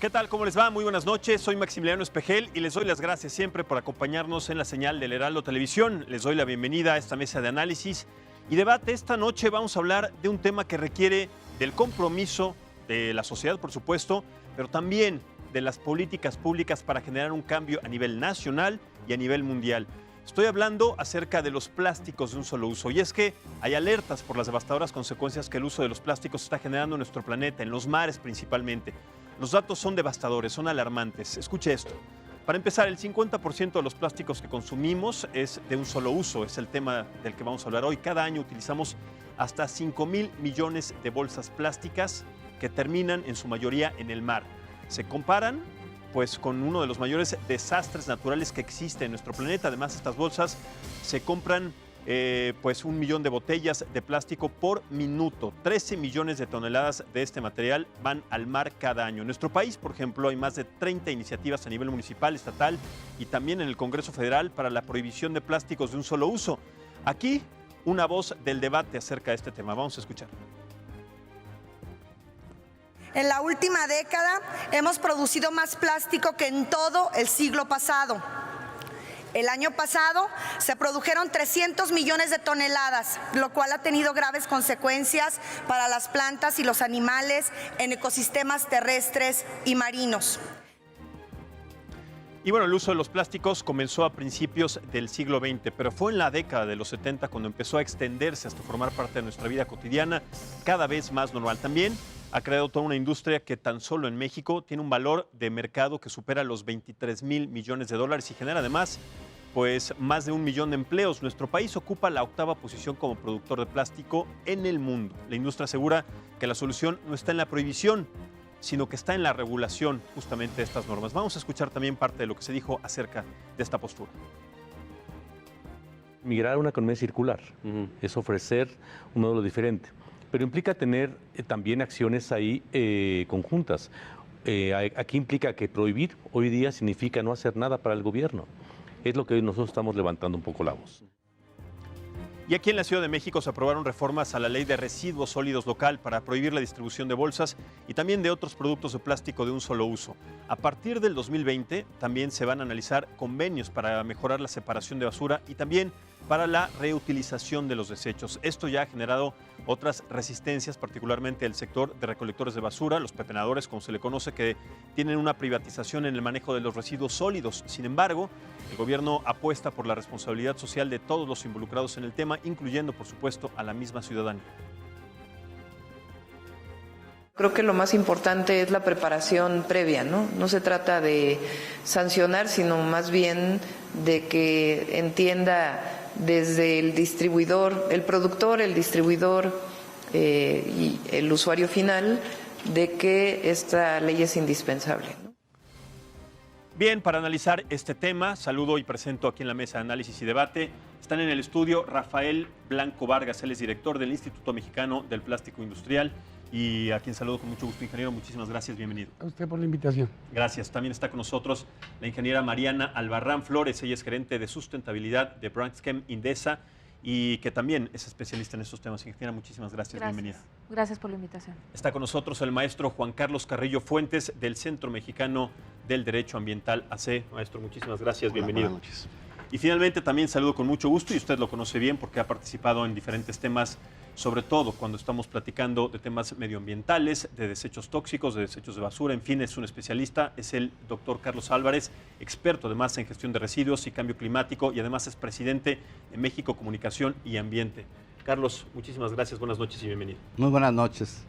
¿Qué tal? ¿Cómo les va? Muy buenas noches. Soy Maximiliano Espejel y les doy las gracias siempre por acompañarnos en la señal del Heraldo Televisión. Les doy la bienvenida a esta mesa de análisis y debate. Esta noche vamos a hablar de un tema que requiere del compromiso de la sociedad, por supuesto, pero también de las políticas públicas para generar un cambio a nivel nacional y a nivel mundial. Estoy hablando acerca de los plásticos de un solo uso, y es que hay alertas por las devastadoras consecuencias que el uso de los plásticos está generando en nuestro planeta, en los mares principalmente. Los datos son devastadores, son alarmantes. Escuche esto. Para empezar, el 50% de los plásticos que consumimos es de un solo uso, es el tema del que vamos a hablar hoy. Cada año utilizamos hasta 5,000 millones de bolsas plásticas que terminan en su mayoría en el mar. Se comparan pues con uno de los mayores desastres naturales que existe en nuestro planeta. Además, estas bolsas se compran pues 1 millón de botellas de plástico por minuto. 13 millones de toneladas de este material van al mar cada año. En nuestro país, por ejemplo, hay más de 30 iniciativas a nivel municipal, estatal y también en el Congreso Federal para la prohibición de plásticos de un solo uso. Aquí, una voz del debate acerca de este tema. Vamos a escuchar. En la última década hemos producido más plástico que en todo el siglo pasado. El año pasado se produjeron 300 millones de toneladas, lo cual ha tenido graves consecuencias para las plantas y los animales en ecosistemas terrestres y marinos. Y bueno, el uso de los plásticos comenzó a principios del siglo XX, pero fue en la década de los 70 cuando empezó a extenderse hasta formar parte de nuestra vida cotidiana, cada vez más normal. También ha creado toda una industria que tan solo en México tiene un valor de mercado que supera los 23,000 millones de dólares y genera además pues más de 1 millón de empleos. Nuestro país ocupa la 8ª posición como productor de plástico en el mundo. La industria asegura que la solución no está en la prohibición, sino que está en la regulación justamente de estas normas. Vamos a escuchar también parte de lo que se dijo acerca de esta postura. Migrar a una economía circular es ofrecer un modelo diferente, pero implica tener también acciones ahí conjuntas. Aquí implica que prohibir hoy día significa no hacer nada para el gobierno. Es lo que nosotros estamos levantando un poco la voz. Y aquí en la Ciudad de México se aprobaron reformas a la Ley de Residuos Sólidos Local para prohibir la distribución de bolsas y también de otros productos de plástico de un solo uso. A partir del 2020 también se van a analizar convenios para mejorar la separación de basura y también para la reutilización de los desechos. Esto ya ha generado otras resistencias, particularmente el sector de recolectores de basura, los pepenadores, como se le conoce, que tienen una privatización en el manejo de los residuos sólidos. Sin embargo, el gobierno apuesta por la responsabilidad social de todos los involucrados en el tema, incluyendo, por supuesto, a la misma ciudadanía. Creo que lo más importante es la preparación previa, ¿no? No se trata de sancionar, sino más bien de que entienda desde el distribuidor, el productor, el distribuidor y el usuario final de que esta ley es indispensable, ¿no? Bien, para analizar este tema, saludo y presento aquí en la mesa de análisis y debate. Están en el estudio Rafael Blanco Vargas, él es director del Instituto Mexicano del Plástico Industrial y a quien saludo con mucho gusto, ingeniero. Muchísimas gracias, bienvenido. A usted por la invitación. Gracias. También está con nosotros la ingeniera Mariana Albarrán Flores, ella es gerente de sustentabilidad de Braskem Indesa y que también es especialista en estos temas. Ingeniera, muchísimas gracias, bienvenida. Gracias por la invitación. Está con nosotros el maestro Juan Carlos Carrillo Fuentes del Centro Mexicano del Derecho Ambiental AC. Maestro, muchísimas gracias, bienvenido. Buenas noches. Y finalmente también saludo con mucho gusto, y usted lo conoce bien porque ha participado en diferentes temas, sobre todo cuando estamos platicando de temas medioambientales, de desechos tóxicos, de desechos de basura, en fin, es un especialista, es el doctor Carlos Álvarez, experto además en gestión de residuos y cambio climático, y además es presidente de México Comunicación y Ambiente. Carlos, muchísimas gracias, buenas noches y bienvenido. Muy buenas noches.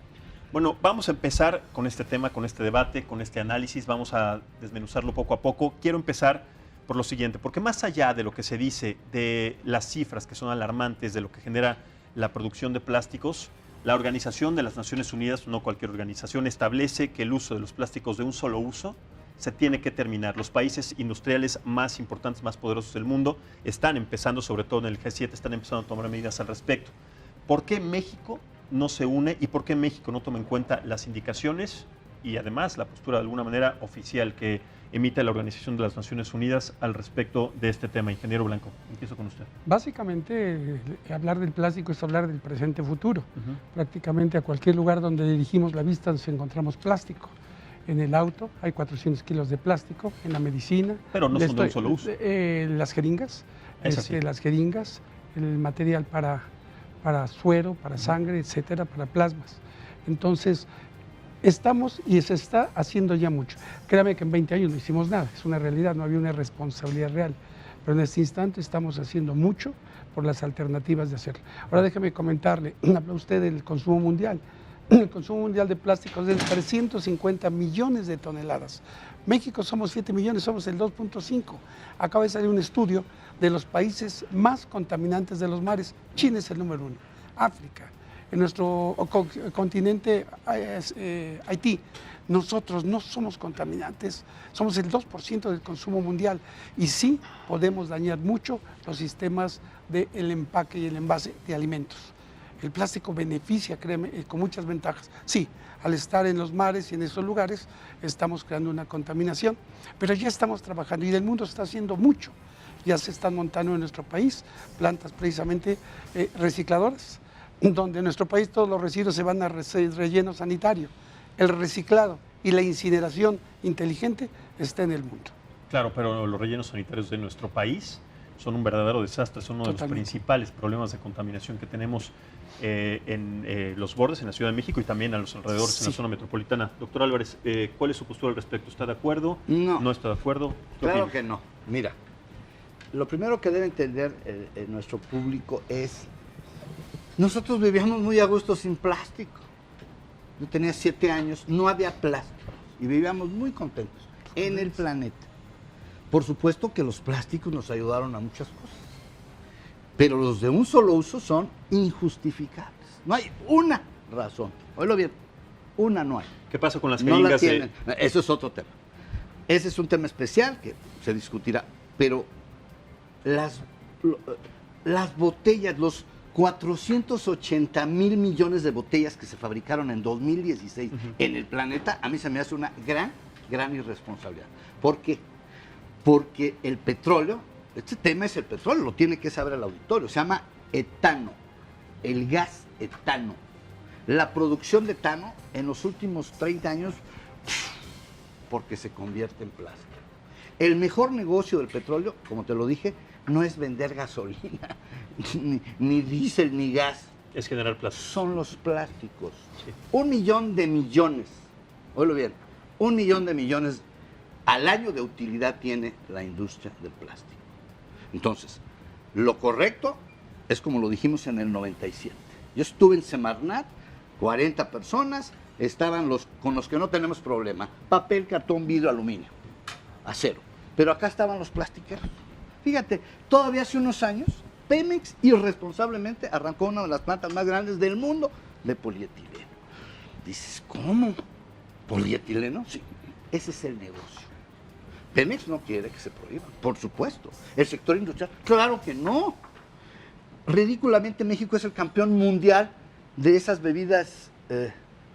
Bueno, vamos a empezar con este tema, con este debate, con este análisis, vamos a desmenuzarlo poco a poco. Quiero empezar por lo siguiente, porque más allá de lo que se dice, de las cifras que son alarmantes, de lo que genera la producción de plásticos, la Organización de las Naciones Unidas, no cualquier organización, establece que el uso de los plásticos de un solo uso se tiene que terminar. Los países industriales más importantes, más poderosos del mundo, están empezando, sobre todo en el G7, están empezando a tomar medidas al respecto. ¿Por qué México no se une y por qué México no toma en cuenta las indicaciones y además la postura de alguna manera oficial que emite la Organización de las Naciones Unidas al respecto de este tema? Ingeniero Blanco, empiezo con usted. Básicamente, hablar del plástico es hablar del presente futuro. Prácticamente a cualquier lugar donde dirigimos la vista nos encontramos plástico. en el auto, hay 400 kilos de plástico, en la medicina. Pero no son de un solo uso. Las jeringas, Sí. las jeringas, el material para suero, para sangre, etcétera, para plasmas. Entonces, estamos y se está haciendo ya mucho. Créame que en 20 años no hicimos nada, es una realidad, no había una responsabilidad real. Pero en este instante estamos haciendo mucho por las alternativas de hacerlo. Ahora déjeme comentarle, habló usted del consumo mundial. El consumo mundial de plásticos es de 350 millones de toneladas. México somos 7 millones, somos el 2.5. Acaba de salir un estudio de los países más contaminantes de los mares. China es el número 1, África. En nuestro continente, Haití, nosotros no somos contaminantes, somos el 2% del consumo mundial y sí podemos dañar mucho los sistemas del empaque y el envase de alimentos. El plástico beneficia, créeme, con muchas ventajas. Sí, al estar en los mares y en esos lugares estamos creando una contaminación, pero ya estamos trabajando y el mundo está haciendo mucho. Ya se están montando en nuestro país plantas precisamente recicladoras, donde en nuestro país todos los residuos se van a relleno sanitario. El reciclado y la incineración inteligente está en el mundo. Claro, pero los rellenos sanitarios de nuestro país son un verdadero desastre, son uno de los principales problemas de contaminación que tenemos en los bordes, en la Ciudad de México y también a los alrededores, en la zona metropolitana. Doctor Álvarez, ¿cuál es su postura al respecto? ¿Está de acuerdo? No. ¿No está de acuerdo? Claro que no. Mira, lo primero que debe entender nuestro público es, nosotros vivíamos muy a gusto sin plástico. Yo tenía 7 años, no había plástico y vivíamos muy contentos en el planeta. Por supuesto que los plásticos nos ayudaron a muchas cosas, pero los de un solo uso son injustificables. No hay una razón. Oílo bien, una no hay. ¿Qué pasa con las No la jeringas? tienen. Eso es otro tema. Ese es un tema especial que se discutirá, pero las botellas, los 480,000 millones de botellas que se fabricaron en 2016 en el planeta, a mí se me hace una gran irresponsabilidad. ¿Por qué? Porque el petróleo, este tema es el petróleo, lo tiene que saber el auditorio, se llama etano, el gas etano. La producción de etano en los últimos 30 años, porque se convierte en plástico. El mejor negocio del petróleo, como te lo dije, no es vender gasolina, ni diésel, ni gas. Es generar plástico. Son los plásticos. Sí. 1 millón de millones, oílo bien, 1 millón de millones al año de utilidad tiene la industria del plástico. Entonces, lo correcto es como lo dijimos en el 97. Yo estuve en Semarnat, 40 personas, estaban con los que no tenemos problema, papel, cartón, vidrio, aluminio, acero. Pero acá estaban los plastiqueros. Fíjate, todavía hace unos años, Pemex irresponsablemente arrancó una de las plantas más grandes del mundo de polietileno. Dices, ¿cómo? ¿Polietileno? Sí, ese es el negocio. Pemex no quiere que se prohíban, por supuesto. El sector industrial, claro que no. Ridículamente México es el campeón mundial de esas bebidas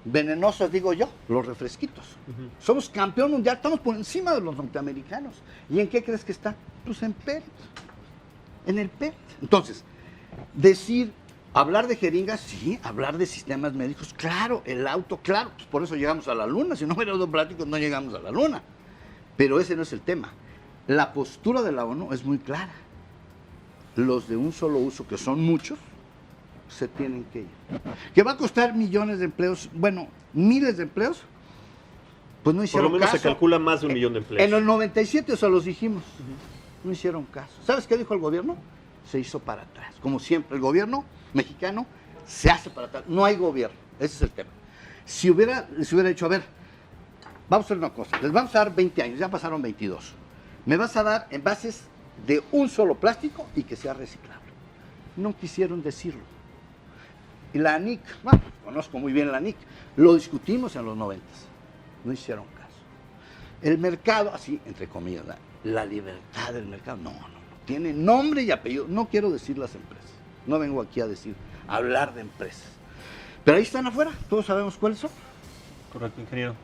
venenosas, digo yo, los refresquitos. Somos campeón mundial, estamos por encima de los norteamericanos. ¿Y en qué crees que está? Pues en PET, en el PET. Entonces, hablar de jeringas, sí, hablar de sistemas médicos, claro, el auto, claro, pues por eso llegamos a la luna, si no hubiera los plásticos no llegamos a la luna. Pero ese no es el tema. La postura de la ONU es muy clara. Los de un solo uso, que son muchos, se tienen que ir. ¿Que va a costar millones de empleos? Bueno, miles de empleos, pues no hicieron caso. Por lo menos se calcula más de 1 millón de empleos. En el 97 se los dijimos, no hicieron caso. ¿Sabes qué dijo el gobierno? Se hizo para atrás. Como siempre, el gobierno mexicano se hace para atrás. No hay gobierno, ese es el tema. Si se hubiera dicho, a ver, vamos a hacer una cosa, les vamos a dar 20 años, ya pasaron 22. Me vas a dar envases de un solo plástico y que sea reciclable. No quisieron decirlo. Y la ANIC, bueno, conozco muy bien la ANIC, lo discutimos en los 90. No hicieron caso. El mercado, así, entre comillas, la libertad del mercado, no, tiene nombre y apellido. No quiero decir las empresas, no vengo aquí a hablar de empresas. Pero ahí están afuera, todos sabemos cuáles son. Correcto, ingeniero.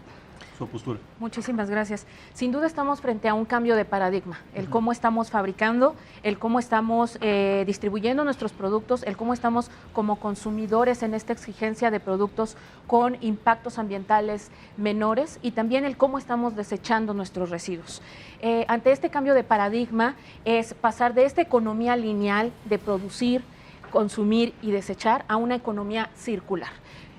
su postura. Muchísimas gracias. Sin duda estamos frente a un cambio de paradigma, el cómo estamos fabricando, el cómo estamos distribuyendo nuestros productos, el cómo estamos como consumidores en esta exigencia de productos con impactos ambientales menores y también el cómo estamos desechando nuestros residuos. Ante este cambio de paradigma es pasar de esta economía lineal de producir, consumir y desechar a una economía circular.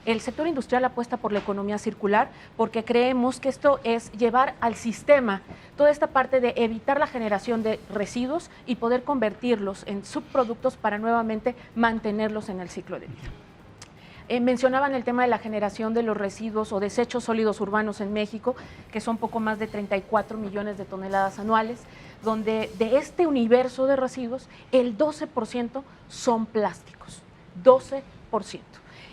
El sector industrial apuesta por la economía circular porque creemos que esto es llevar al sistema toda esta parte de evitar la generación de residuos y poder convertirlos en subproductos para nuevamente mantenerlos en el ciclo de vida. Mencionaban el tema de la generación de los residuos o desechos sólidos urbanos en México, que son poco más de 34 millones de toneladas anuales, donde de este universo de residuos, el 12% son plásticos, 12%.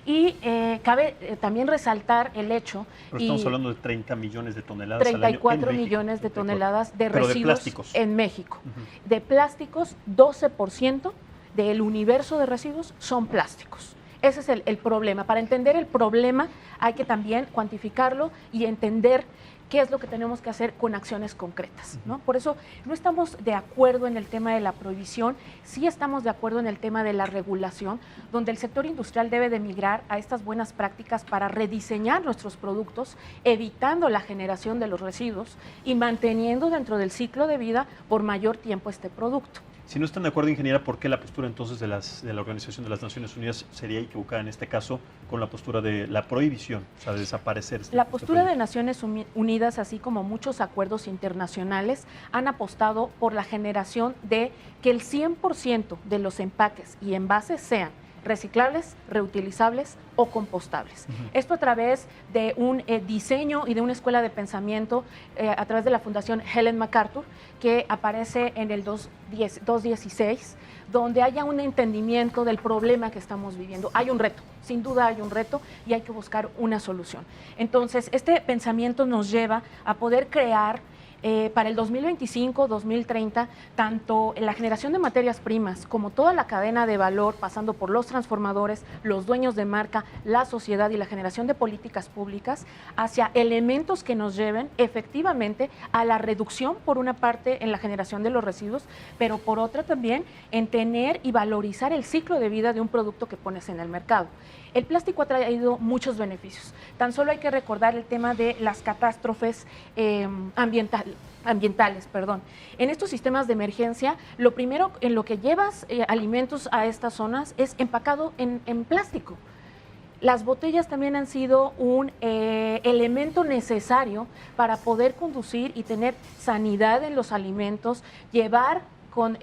Y cabe también resaltar el hecho... Pero estamos hablando de 30 millones de toneladas al año 34 millones de toneladas de residuos en México. De plásticos, 12% del universo de residuos son plásticos. Ese es el problema. Para entender el problema hay que también cuantificarlo y entender qué es lo que tenemos que hacer con acciones concretas, ¿no? Por eso no estamos de acuerdo en el tema de la prohibición, sí estamos de acuerdo en el tema de la regulación, donde el sector industrial debe de migrar a estas buenas prácticas para rediseñar nuestros productos, evitando la generación de los residuos y manteniendo dentro del ciclo de vida por mayor tiempo este producto. Si no están de acuerdo, ingeniera, ¿por qué la postura entonces de la Organización de las Naciones Unidas sería equivocada en este caso con la postura de la prohibición, o sea, de desaparecer? La postura de Naciones Unidas, así como muchos acuerdos internacionales, han apostado por la generación de que el 100% de los empaques y envases sean reciclables, reutilizables o compostables. Esto a través de un diseño y de una escuela de pensamiento a través de la Fundación Ellen MacArthur, que aparece en el 216, donde haya un entendimiento del problema que estamos viviendo. Hay un reto, sin duda hay un reto y hay que buscar una solución. Entonces, este pensamiento nos lleva a poder crear para el 2025-2030, tanto la generación de materias primas como toda la cadena de valor, pasando por los transformadores, los dueños de marca, la sociedad y la generación de políticas públicas, hacia elementos que nos lleven efectivamente a la reducción, por una parte, en la generación de los residuos, pero por otra también en tener y valorizar el ciclo de vida de un producto que pones en el mercado. El plástico ha traído muchos beneficios. Tan solo hay que recordar el tema de las catástrofes ambientales. En estos sistemas de emergencia, lo primero en lo que llevas alimentos a estas zonas es empacado en plástico. Las botellas también han sido un elemento necesario para poder conducir y tener sanidad en los alimentos, llevar con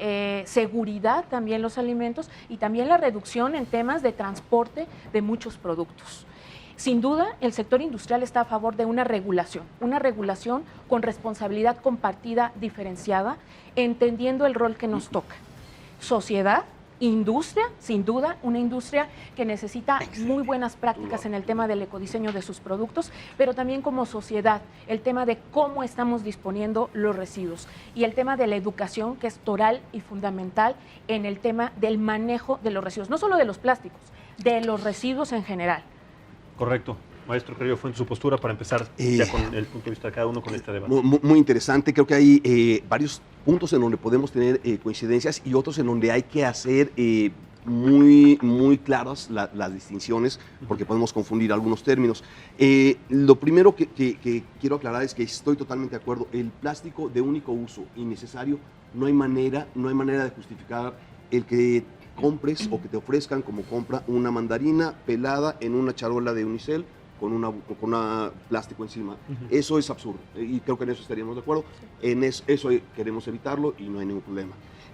seguridad también los alimentos y también la reducción en temas de transporte de muchos productos. Sin duda, el sector industrial está a favor de una regulación con responsabilidad compartida diferenciada, entendiendo el rol que nos toca. Sociedad, industria, sin duda, una industria que necesita muy buenas prácticas en el tema del ecodiseño de sus productos, pero también como sociedad, el tema de cómo estamos disponiendo los residuos y el tema de la educación, que es toral y fundamental en el tema del manejo de los residuos, no solo de los plásticos, de los residuos en general. Correcto. Maestro Carrillo Fuentes, su postura para empezar ya con el punto de vista de cada uno con este debate. Muy interesante, creo que hay varios puntos en donde podemos tener coincidencias y otros en donde hay que hacer muy claras las distinciones, porque podemos confundir algunos términos. Lo primero que quiero aclarar es que estoy totalmente de acuerdo. El plástico de único uso innecesario, no hay manera de justificar el que compres o que te ofrezcan como compra una mandarina pelada en una charola de unicel con una plástico encima. Eso es absurdo y creo que en eso estaríamos de acuerdo. En eso queremos evitarlo y no hay ningún problema.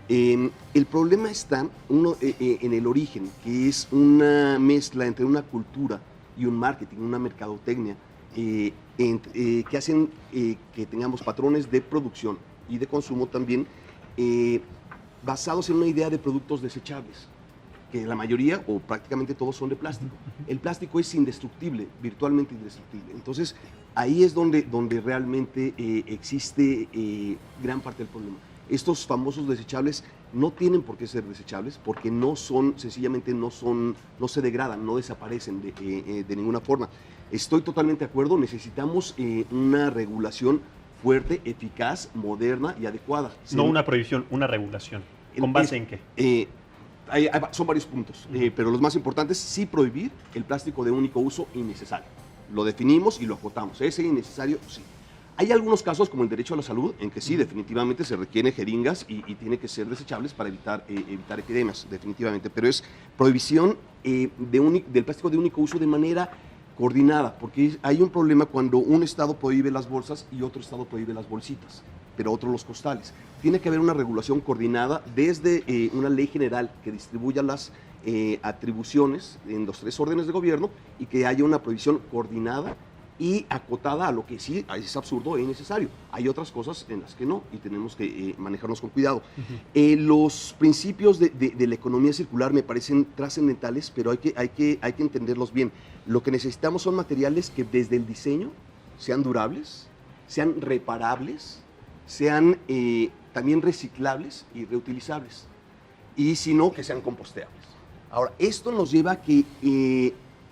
El problema está en el origen, que es una mezcla entre una cultura y un marketing, una mercadotecnia, que hacen que tengamos patrones de producción y de consumo también basados en una idea de productos desechables, que la mayoría o prácticamente todos son de plástico. El plástico es indestructible, virtualmente indestructible. Entonces, ahí es donde realmente existe gran parte del problema. Estos famosos desechables no tienen por qué ser desechables, porque sencillamente no se degradan, no desaparecen de ninguna forma. Estoy totalmente de acuerdo, necesitamos una regulación fuerte, eficaz, moderna y adecuada. No una prohibición, una regulación. ¿Con base en qué? Son varios puntos, pero los más importantes, sí prohibir el plástico de único uso innecesario. Lo definimos y lo acotamos. Ese innecesario, sí. Hay algunos casos, como el derecho a la salud, en que sí, definitivamente se requieren jeringas y tiene que ser desechables para evitar epidemias, definitivamente. Pero es prohibición del plástico de único uso de manera coordinada, porque hay un problema cuando un estado prohíbe las bolsas y otro estado prohíbe las bolsitas, pero otro los costales. Tiene que haber una regulación coordinada desde una ley general que distribuya las atribuciones en los 3 órdenes de gobierno y que haya una prohibición coordinada y acotada a lo que sí es absurdo e innecesario. Hay otras cosas en las que no y tenemos que manejarnos con cuidado. Los principios de la economía circular me parecen trascendentales, pero hay que entenderlos bien. Lo que necesitamos son materiales que desde el diseño sean durables, sean reparables, sean también reciclables y reutilizables. Y si no, que sean composteables. Ahora, esto nos lleva a que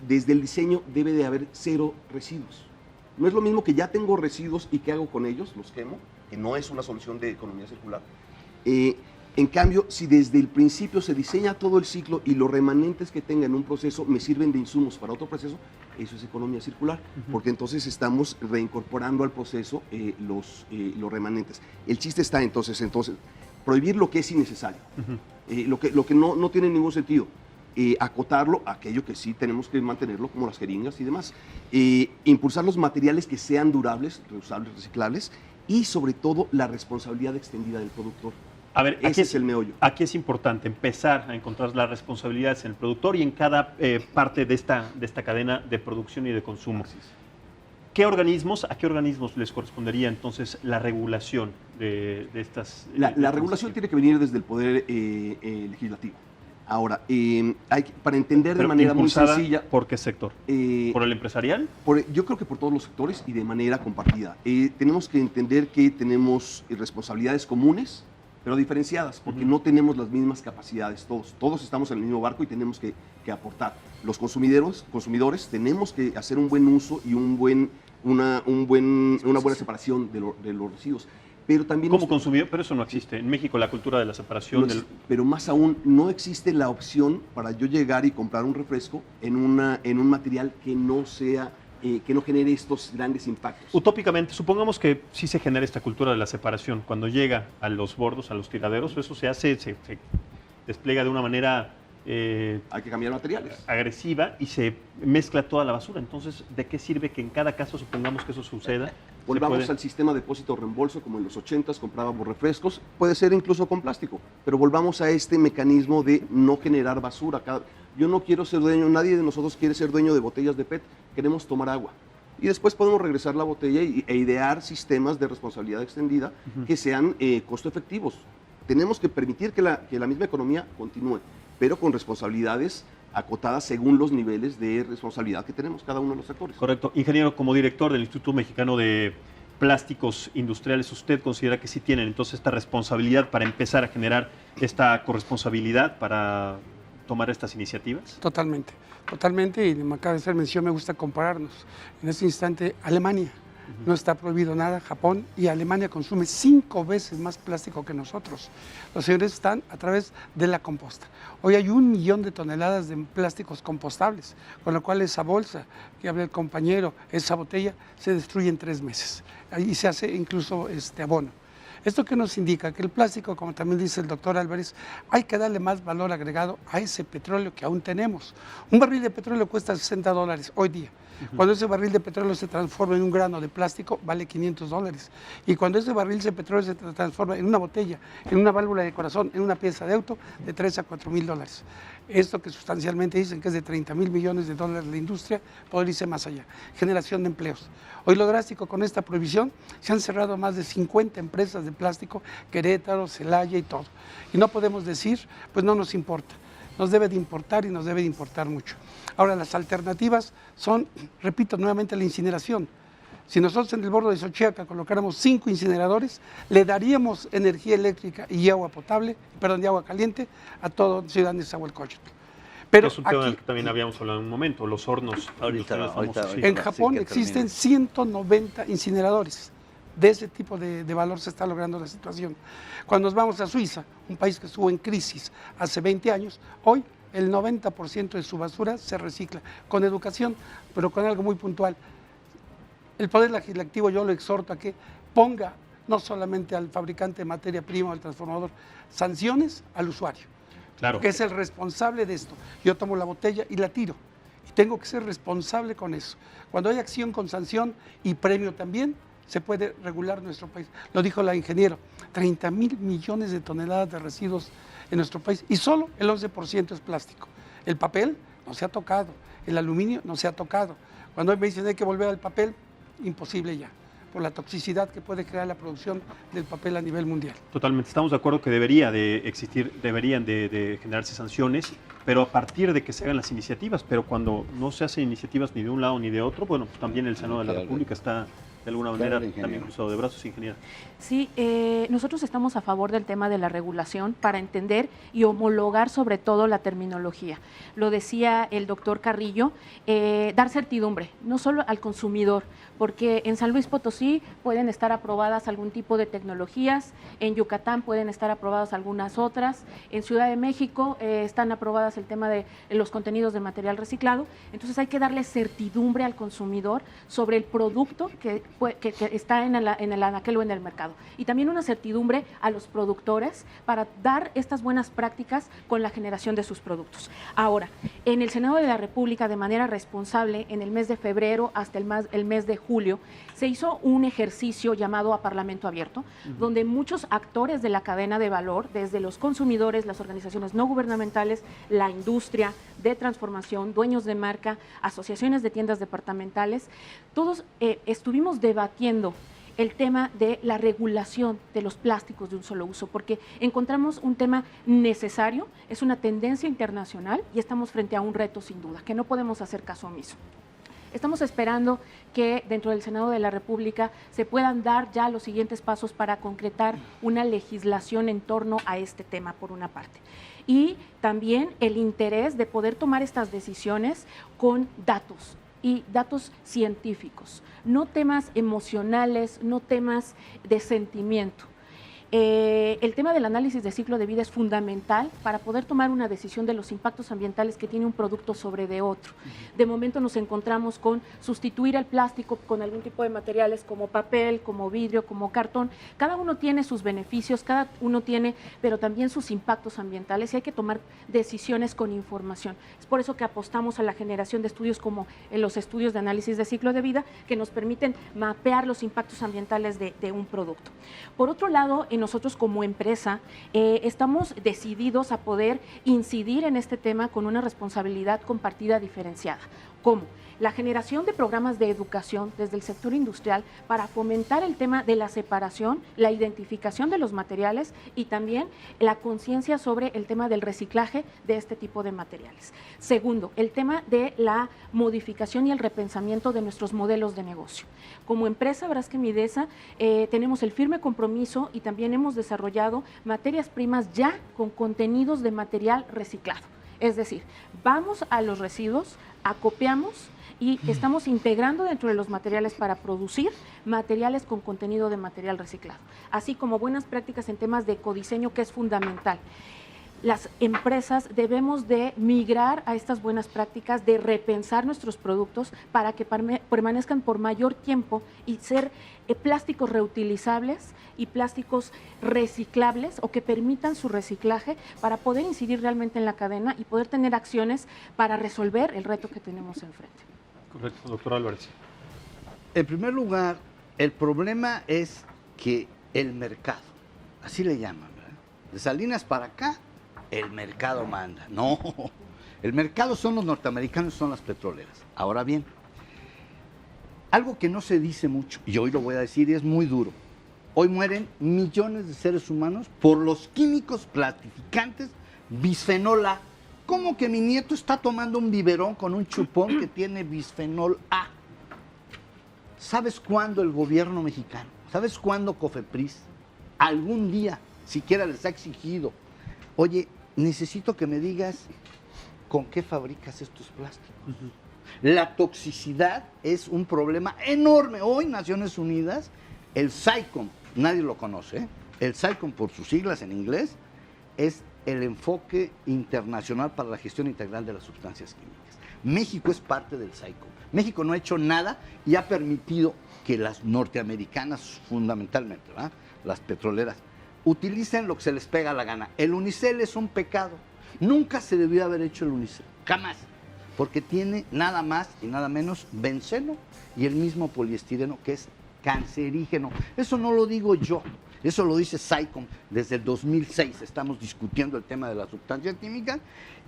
desde el diseño debe de haber 0 residuos. No es lo mismo que ya tengo residuos y ¿qué hago con ellos? Los quemo, que no es una solución de economía circular. En cambio, si desde el principio se diseña todo el ciclo y los remanentes que tenga en un proceso me sirven de insumos para otro proceso, eso es economía circular, porque entonces estamos reincorporando al proceso los remanentes. El chiste está entonces prohibir lo que es innecesario, lo que no tiene ningún sentido. Acotarlo a aquello que sí tenemos que mantenerlo, como las jeringas y demás. Impulsar los materiales que sean durables, reusables, reciclables y sobre todo la responsabilidad extendida del productor. A ver, ese es el meollo. Aquí es importante empezar a encontrar las responsabilidades en el productor y en cada parte de esta cadena de producción y de consumo. Así es. ¿A qué organismos les correspondería entonces la regulación de estas? La regulación tiene que venir desde el Poder Legislativo. Ahora, para entender de manera muy sencilla... ¿Por qué sector? ¿Por el empresarial? Yo creo que por todos los sectores y de manera compartida. Tenemos que entender que tenemos responsabilidades comunes, pero diferenciadas, porque no tenemos las mismas capacidades todos. Todos estamos en el mismo barco y tenemos que aportar. Los consumidores tenemos que hacer un buen uso y una buena separación de los residuos. Pero también como consumidor, pero eso no existe. En México la cultura de la separación... Pero más aún, no existe la opción para yo llegar y comprar un refresco en un material que no genere estos grandes impactos. Utópicamente, supongamos que sí se genera esta cultura de la separación. Cuando llega a los bordos, a los tiraderos, eso se despliega de una manera... hay que cambiar materiales. Agresiva y se mezcla toda la basura. Entonces, ¿de qué sirve que en cada caso, supongamos que eso suceda? Volvamos al sistema de depósito-reembolso, como en los 80s comprábamos refrescos, puede ser incluso con plástico, pero volvamos a este mecanismo de no generar basura. Yo no quiero ser dueño, nadie de nosotros quiere ser dueño de botellas de PET, queremos tomar agua. Y después podemos regresar la botella e idear sistemas de responsabilidad extendida que sean costo efectivos. Tenemos que permitir que la misma economía continúe, pero con responsabilidades acotadas según los niveles de responsabilidad que tenemos cada uno de los sectores. Correcto. Ingeniero, como director del Instituto Mexicano de Plásticos Industriales, ¿usted considera que sí tienen entonces esta responsabilidad para empezar a generar esta corresponsabilidad para tomar estas iniciativas? Totalmente, totalmente, y me acaba de hacer mención, me gusta compararnos. En este instante, Alemania. No está prohibido nada, Japón, y Alemania consume 5 veces más plástico que nosotros. Los señores están a través de la composta. Hoy hay 1 millón de toneladas de plásticos compostables, con lo cual esa bolsa que habla el compañero, esa botella, se destruye en 3 meses. Ahí se hace incluso abono. ¿Esto qué nos indica? Que el plástico, como también dice el doctor Álvarez, hay que darle más valor agregado a ese petróleo que aún tenemos. Un barril de petróleo cuesta $60 hoy día. Cuando ese barril de petróleo se transforma en un grano de plástico, vale $500. Y cuando ese barril de petróleo se transforma en una botella, en una válvula de corazón, en una pieza de auto, de $3,000 a $4,000. Esto que sustancialmente dicen que es de $30,000 millones la industria, podría irse más allá. Generación de empleos. Hoy lo drástico con esta prohibición, se han cerrado más de 50 empresas de plástico, Querétaro, Celaya y todo. Y no podemos decir, pues no nos importa. Nos debe de importar y nos debe de importar mucho. Ahora, las alternativas son, repito nuevamente, la incineración. Si nosotros en el bordo de Xochiaca colocáramos 5 incineradores, le daríamos energía eléctrica y agua potable, de agua caliente, a todo Ciudad Nezahualcóyotl. Pero es un tema aquí, del que también habíamos hablado en un momento, los hornos. Ahorita, famosos, sí. en sí, Japón que existen termine. 190 incineradores. De ese tipo de valor se está logrando la situación. Cuando nos vamos a Suiza, un país que estuvo en crisis hace 20 años, hoy el 90% de su basura se recicla, con educación, pero con algo muy puntual. El Poder Legislativo yo lo exhorto a que ponga no solamente al fabricante de materia prima o al transformador, sanciones al usuario, Claro. que es el responsable de esto. Yo tomo la botella y la tiro, y tengo que ser responsable con eso. Cuando hay acción con sanción y premio también, se puede regular nuestro país. Lo dijo la ingeniera, 30,000 millones de toneladas de residuos en nuestro país y solo el 11% es plástico. El papel no se ha tocado, el aluminio no se ha tocado. Cuando hoy me dicen hay que volver al papel, imposible ya, por la toxicidad que puede crear la producción del papel a nivel mundial. Totalmente, estamos de acuerdo que deberían de generarse sanciones, pero a partir de que se hagan las iniciativas, pero cuando no se hacen iniciativas ni de un lado ni de otro, bueno, pues también el Senado de la Claro. República está de alguna Claro, manera ingeniero. también cruzado de brazos, ingeniera. Sí, nosotros estamos a favor del tema de la regulación para entender y homologar sobre todo la terminología. Lo decía el doctor Carrillo, dar certidumbre, no solo al consumidor, porque en San Luis Potosí pueden estar aprobadas algún tipo de tecnologías, en Yucatán pueden estar aprobadas algunas otras, en Ciudad de México están aprobadas el tema de los contenidos de material reciclado, entonces hay que darle certidumbre al consumidor sobre el producto que está en el anaquel o en el mercado. Y también una certidumbre a los productores para dar estas buenas prácticas con la generación de sus productos. Ahora, en el Senado de la República, de manera responsable, en el mes de febrero hasta el mes de julio, se hizo un ejercicio llamado a Parlamento Abierto, donde muchos actores de la cadena de valor, desde los consumidores, las organizaciones no gubernamentales, la industria de transformación, dueños de marca, asociaciones de tiendas departamentales, todos estuvimos debatiendo el tema de la regulación de los plásticos de un solo uso, porque encontramos un tema necesario, es una tendencia internacional y estamos frente a un reto sin duda, que no podemos hacer caso omiso. Estamos esperando que dentro del Senado de la República se puedan dar ya los siguientes pasos para concretar una legislación en torno a este tema, por una parte. Y también el interés de poder tomar estas decisiones con datos y datos científicos, no temas emocionales, no temas de sentimiento. El tema del análisis de ciclo de vida es fundamental para poder tomar una decisión de los impactos ambientales que tiene un producto sobre de otro. De momento nos encontramos con sustituir el plástico con algún tipo de materiales como papel, como vidrio, como cartón. Cada uno tiene sus beneficios, cada uno tiene, pero también sus impactos ambientales y hay que tomar decisiones con información. Es por eso que apostamos a la generación de estudios como los estudios de análisis de ciclo de vida que nos permiten mapear los impactos ambientales de un producto. Por otro lado, nosotros como empresa estamos decididos a poder incidir en este tema con una responsabilidad compartida diferenciada. ¿Cómo? La generación de programas de educación desde el sector industrial para fomentar el tema de la separación, la identificación de los materiales y también la conciencia sobre el tema del reciclaje de este tipo de materiales. Segundo, el tema de la modificación y el repensamiento de nuestros modelos de negocio. Como empresa Braskem Idesa tenemos el firme compromiso y también hemos desarrollado materias primas ya con contenidos de material reciclado. Es decir, vamos a los residuos, acopiamos y estamos integrando dentro de los materiales para producir materiales con contenido de material reciclado, así como buenas prácticas en temas de ecodiseño, que es fundamental. Las empresas debemos de migrar a estas buenas prácticas, de repensar nuestros productos para que permanezcan por mayor tiempo y ser plásticos reutilizables y plásticos reciclables o que permitan su reciclaje para poder incidir realmente en la cadena y poder tener acciones para resolver el reto que tenemos enfrente. Correcto, doctor Álvarez. En primer lugar, el problema es que el mercado, así le llaman, ¿verdad? De Salinas para acá, el mercado manda. No, el mercado son los norteamericanos, son las petroleras. Ahora bien, algo que no se dice mucho, y hoy lo voy a decir y es muy duro. Hoy mueren millones de seres humanos por los químicos plastificantes bisfenol A. ¿Cómo que mi nieto está tomando un biberón con un chupón que tiene bisfenol A? ¿Sabes cuándo el gobierno mexicano, sabes cuándo Cofepris, algún día siquiera les ha exigido, oye, necesito que me digas ¿con qué fabricas estos plásticos? La toxicidad es un problema enorme. Hoy Naciones Unidas, el SAICOM, nadie lo conoce, ¿eh? El SAICOM por sus siglas en inglés, es el enfoque internacional para la gestión integral de las sustancias químicas. México es parte del SAICOM. México no ha hecho nada y ha permitido que las norteamericanas, fundamentalmente, ¿verdad?, las petroleras, utilicen lo que se les pega la gana. El unicel es un pecado. Nunca se debió haber hecho el unicel, jamás, porque tiene nada más y nada menos benceno y el mismo poliestireno, que es cancerígeno. Eso no lo digo yo, eso lo dice SAICOM. Desde el 2006 estamos discutiendo el tema de las sustancias químicas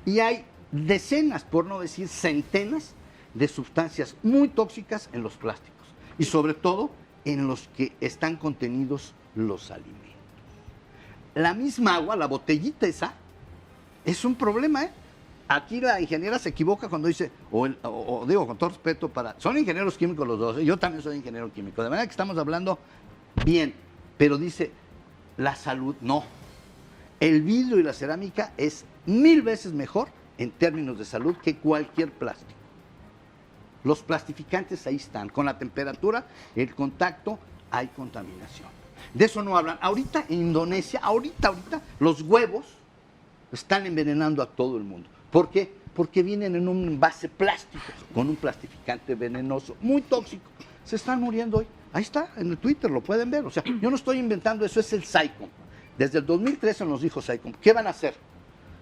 y hay decenas, por no decir centenas, de sustancias muy tóxicas en los plásticos y sobre todo en los que están contenidos los alimentos. La misma agua, la botellita esa, es un problema, ¿eh? Aquí la ingeniera se equivoca cuando dice, o digo con todo respeto, son ingenieros químicos los dos, ¿eh? Yo también soy ingeniero químico, de manera que estamos hablando bien, pero dice, la salud, no. El vidrio y la cerámica es 1000 veces mejor en términos de salud que cualquier plástico. Los plastificantes ahí están, con la temperatura, el contacto, hay contaminación. De eso no hablan. Ahorita en Indonesia, ahorita, los huevos están envenenando a todo el mundo. ¿Por qué? Porque vienen en un envase plástico, con un plastificante venenoso, muy tóxico. Se están muriendo hoy. Ahí está, en el Twitter, lo pueden ver. O sea, yo no estoy inventando eso, es el SAICOM. Desde el 2013 nos dijo SAICOM, ¿qué van a hacer?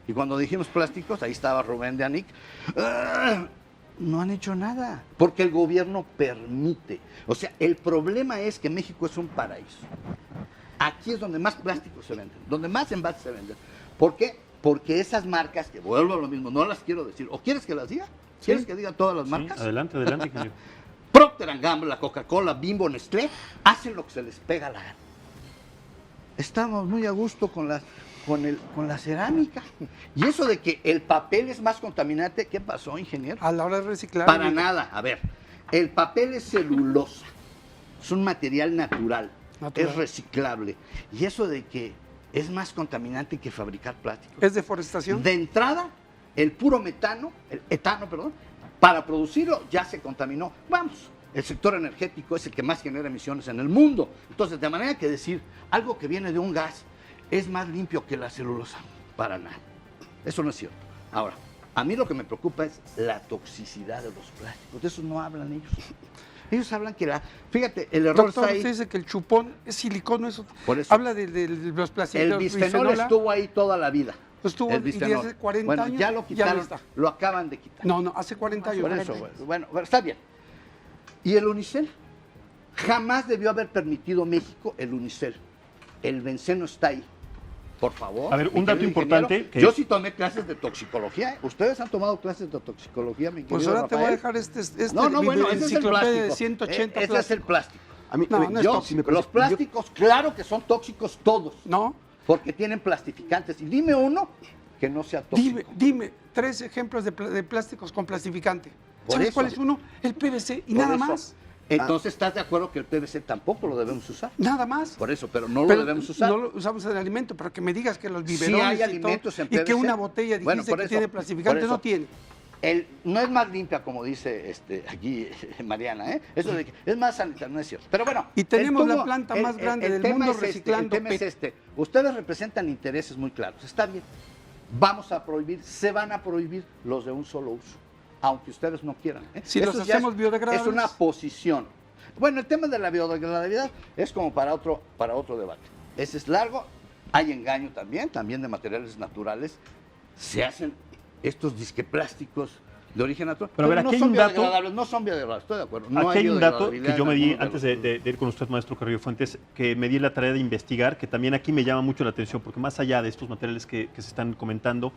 Y cuando dijimos plásticos, ahí estaba Rubén de Anic. No han hecho nada, porque el gobierno permite. O sea, el problema es que México es un paraíso. Aquí es donde más plásticos se venden, donde más envases se venden. ¿Por qué? Porque esas marcas, que vuelvo a lo mismo, no las quiero decir. ¿O quieres que las diga? ¿Quieres que diga todas las marcas? Sí, adelante, ingeniero. Procter & Gamble, la Coca-Cola, Bimbo, Nestlé, hacen lo que se les pega la gana. Estamos muy a gusto con la cerámica. Y eso de que el papel es más contaminante, ¿qué pasó, ingeniero? A la hora de reciclar. Para nada. A ver, el papel es celulosa, es un material natural, es reciclable. Y eso de que es más contaminante que fabricar plástico. ¿Es deforestación? De entrada, el puro etano, para producirlo ya se contaminó. Vamos, el sector energético es el que más genera emisiones en el mundo. Entonces, de manera que decir algo que viene de un gas es más limpio que la celulosa, para nada. Eso no es cierto. Ahora, a mí lo que me preocupa es la toxicidad de los plásticos. De eso no hablan ellos. Ellos hablan que fíjate, el error Doctor, está ahí. usted dice que el chupón es silicón, eso. Por eso. Habla de los plásticos. El bisfenol estuvo ahí toda la vida. Estuvo el bisfenol. Y hace 40 años. Ya lo quitaron, está. lo acaban de quitar. No, hace 40 años. Por eso, bueno, está bien. ¿Y el unicel? Jamás debió haber permitido México el unicel. El benceno está ahí. Por favor. A ver, un dato importante. Yo sí tomé clases de toxicología. ¿Ustedes han tomado clases de toxicología, mi querido Pues ahora Rafael? te voy a dejar este bueno, ese es el plástico. de 180 ese es el plástico. A mí, No, no es tóxico. Los plásticos, claro que son tóxicos todos. No. Porque tienen plastificantes. Y dime uno que no sea tóxico. Dime 3 ejemplos de plásticos con plastificante. Por ¿Sabes eso. cuál es uno? El PVC y Por nada eso. más. Entonces, ¿estás de acuerdo que el PVC tampoco lo debemos usar? Nada más. Por eso, pero no lo debemos usar. No lo usamos en el alimento, pero que me digas que los biberones Sí hay y alimentos todo, en y que PVC. una botella Bueno, dijiste por que eso, tiene por plastificante, eso. no tiene. No es más limpia, como dice aquí Mariana, ¿eh? Eso de que es más sanitaria, no es cierto. Pero bueno. Y tenemos la planta más grande del tema mundo es reciclando el tema es este. Ustedes representan intereses muy claros. Está bien. Vamos a prohibir, se van a prohibir los de un solo uso, aunque ustedes no quieran. Si Eso los ya hacemos biodegradables. Es una posición. Bueno, el tema de la biodegradabilidad es como para otro debate. Ese es largo, hay engaño también de materiales naturales. Se hacen estos disqueplásticos de origen natural. Pero a ver, no aquí hay son un dato. biodegradables, no son biodegradables, estoy de acuerdo. No Aquí hay un dato biodegradabilidad que yo me en di algunos antes los de ir con usted, maestro Carrillo Fuentes, que me di la tarea de investigar, que también aquí me llama mucho la atención, porque más allá de estos materiales que se están comentando,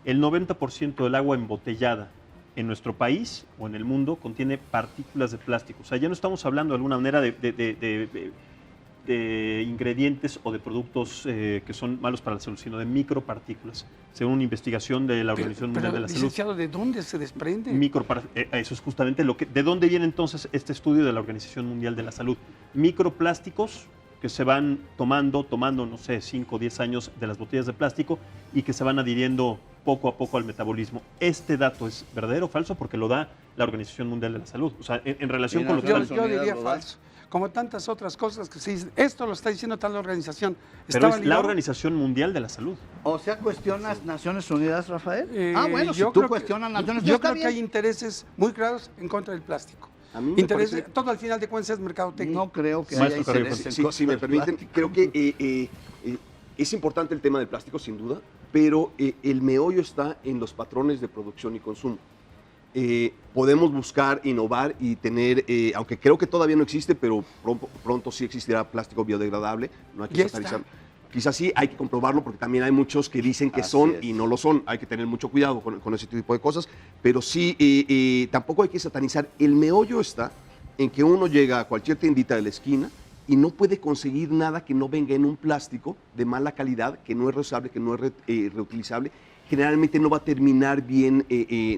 el 90% del agua embotellada en nuestro país o en el mundo contiene partículas de plástico. O sea, ya no estamos hablando de alguna manera de ingredientes o de productos que son malos para la salud, sino de micropartículas, según una investigación de la Organización Mundial de la Salud. Licenciado, ¿de dónde se desprende? Eso es justamente ¿de dónde viene entonces este estudio de la Organización Mundial de la Salud? Microplásticos que se van tomando, no sé, 5 o 10 años de las botellas de plástico y que se van adhiriendo poco a poco al metabolismo. ¿Este dato es verdadero o falso? Porque lo da la Organización Mundial de la Salud. O sea, en relación con lo que... Yo diría falso. Como tantas otras cosas que se dicen, esto lo está diciendo tal organización. Pero es la Organización Mundial de la Salud. O sea, ¿cuestionas Naciones Unidas, Rafael? Bueno, si tú cuestionas Naciones Unidas, yo creo que hay intereses muy claros en contra del plástico. A mí me parece... Todo al final de cuentas es mercadotecnia. No creo que Maestro haya Carrillo, intereses Sí, en si me contra del permiten, creo que es importante el tema del plástico, sin duda, pero el meollo está en los patrones de producción y consumo. Podemos buscar, innovar y tener, aunque creo que todavía no existe, pero pronto sí existirá plástico biodegradable, no hay que satanizarlo. Quizás sí, hay que comprobarlo porque también hay muchos que dicen que son y no lo son. Hay que tener mucho cuidado con ese tipo de cosas, pero sí, tampoco hay que satanizar. El meollo está en que uno llega a cualquier tiendita de la esquina y no puede conseguir nada que no venga en un plástico de mala calidad, que no es reusable, que no es reutilizable. Generalmente no va a terminar bien,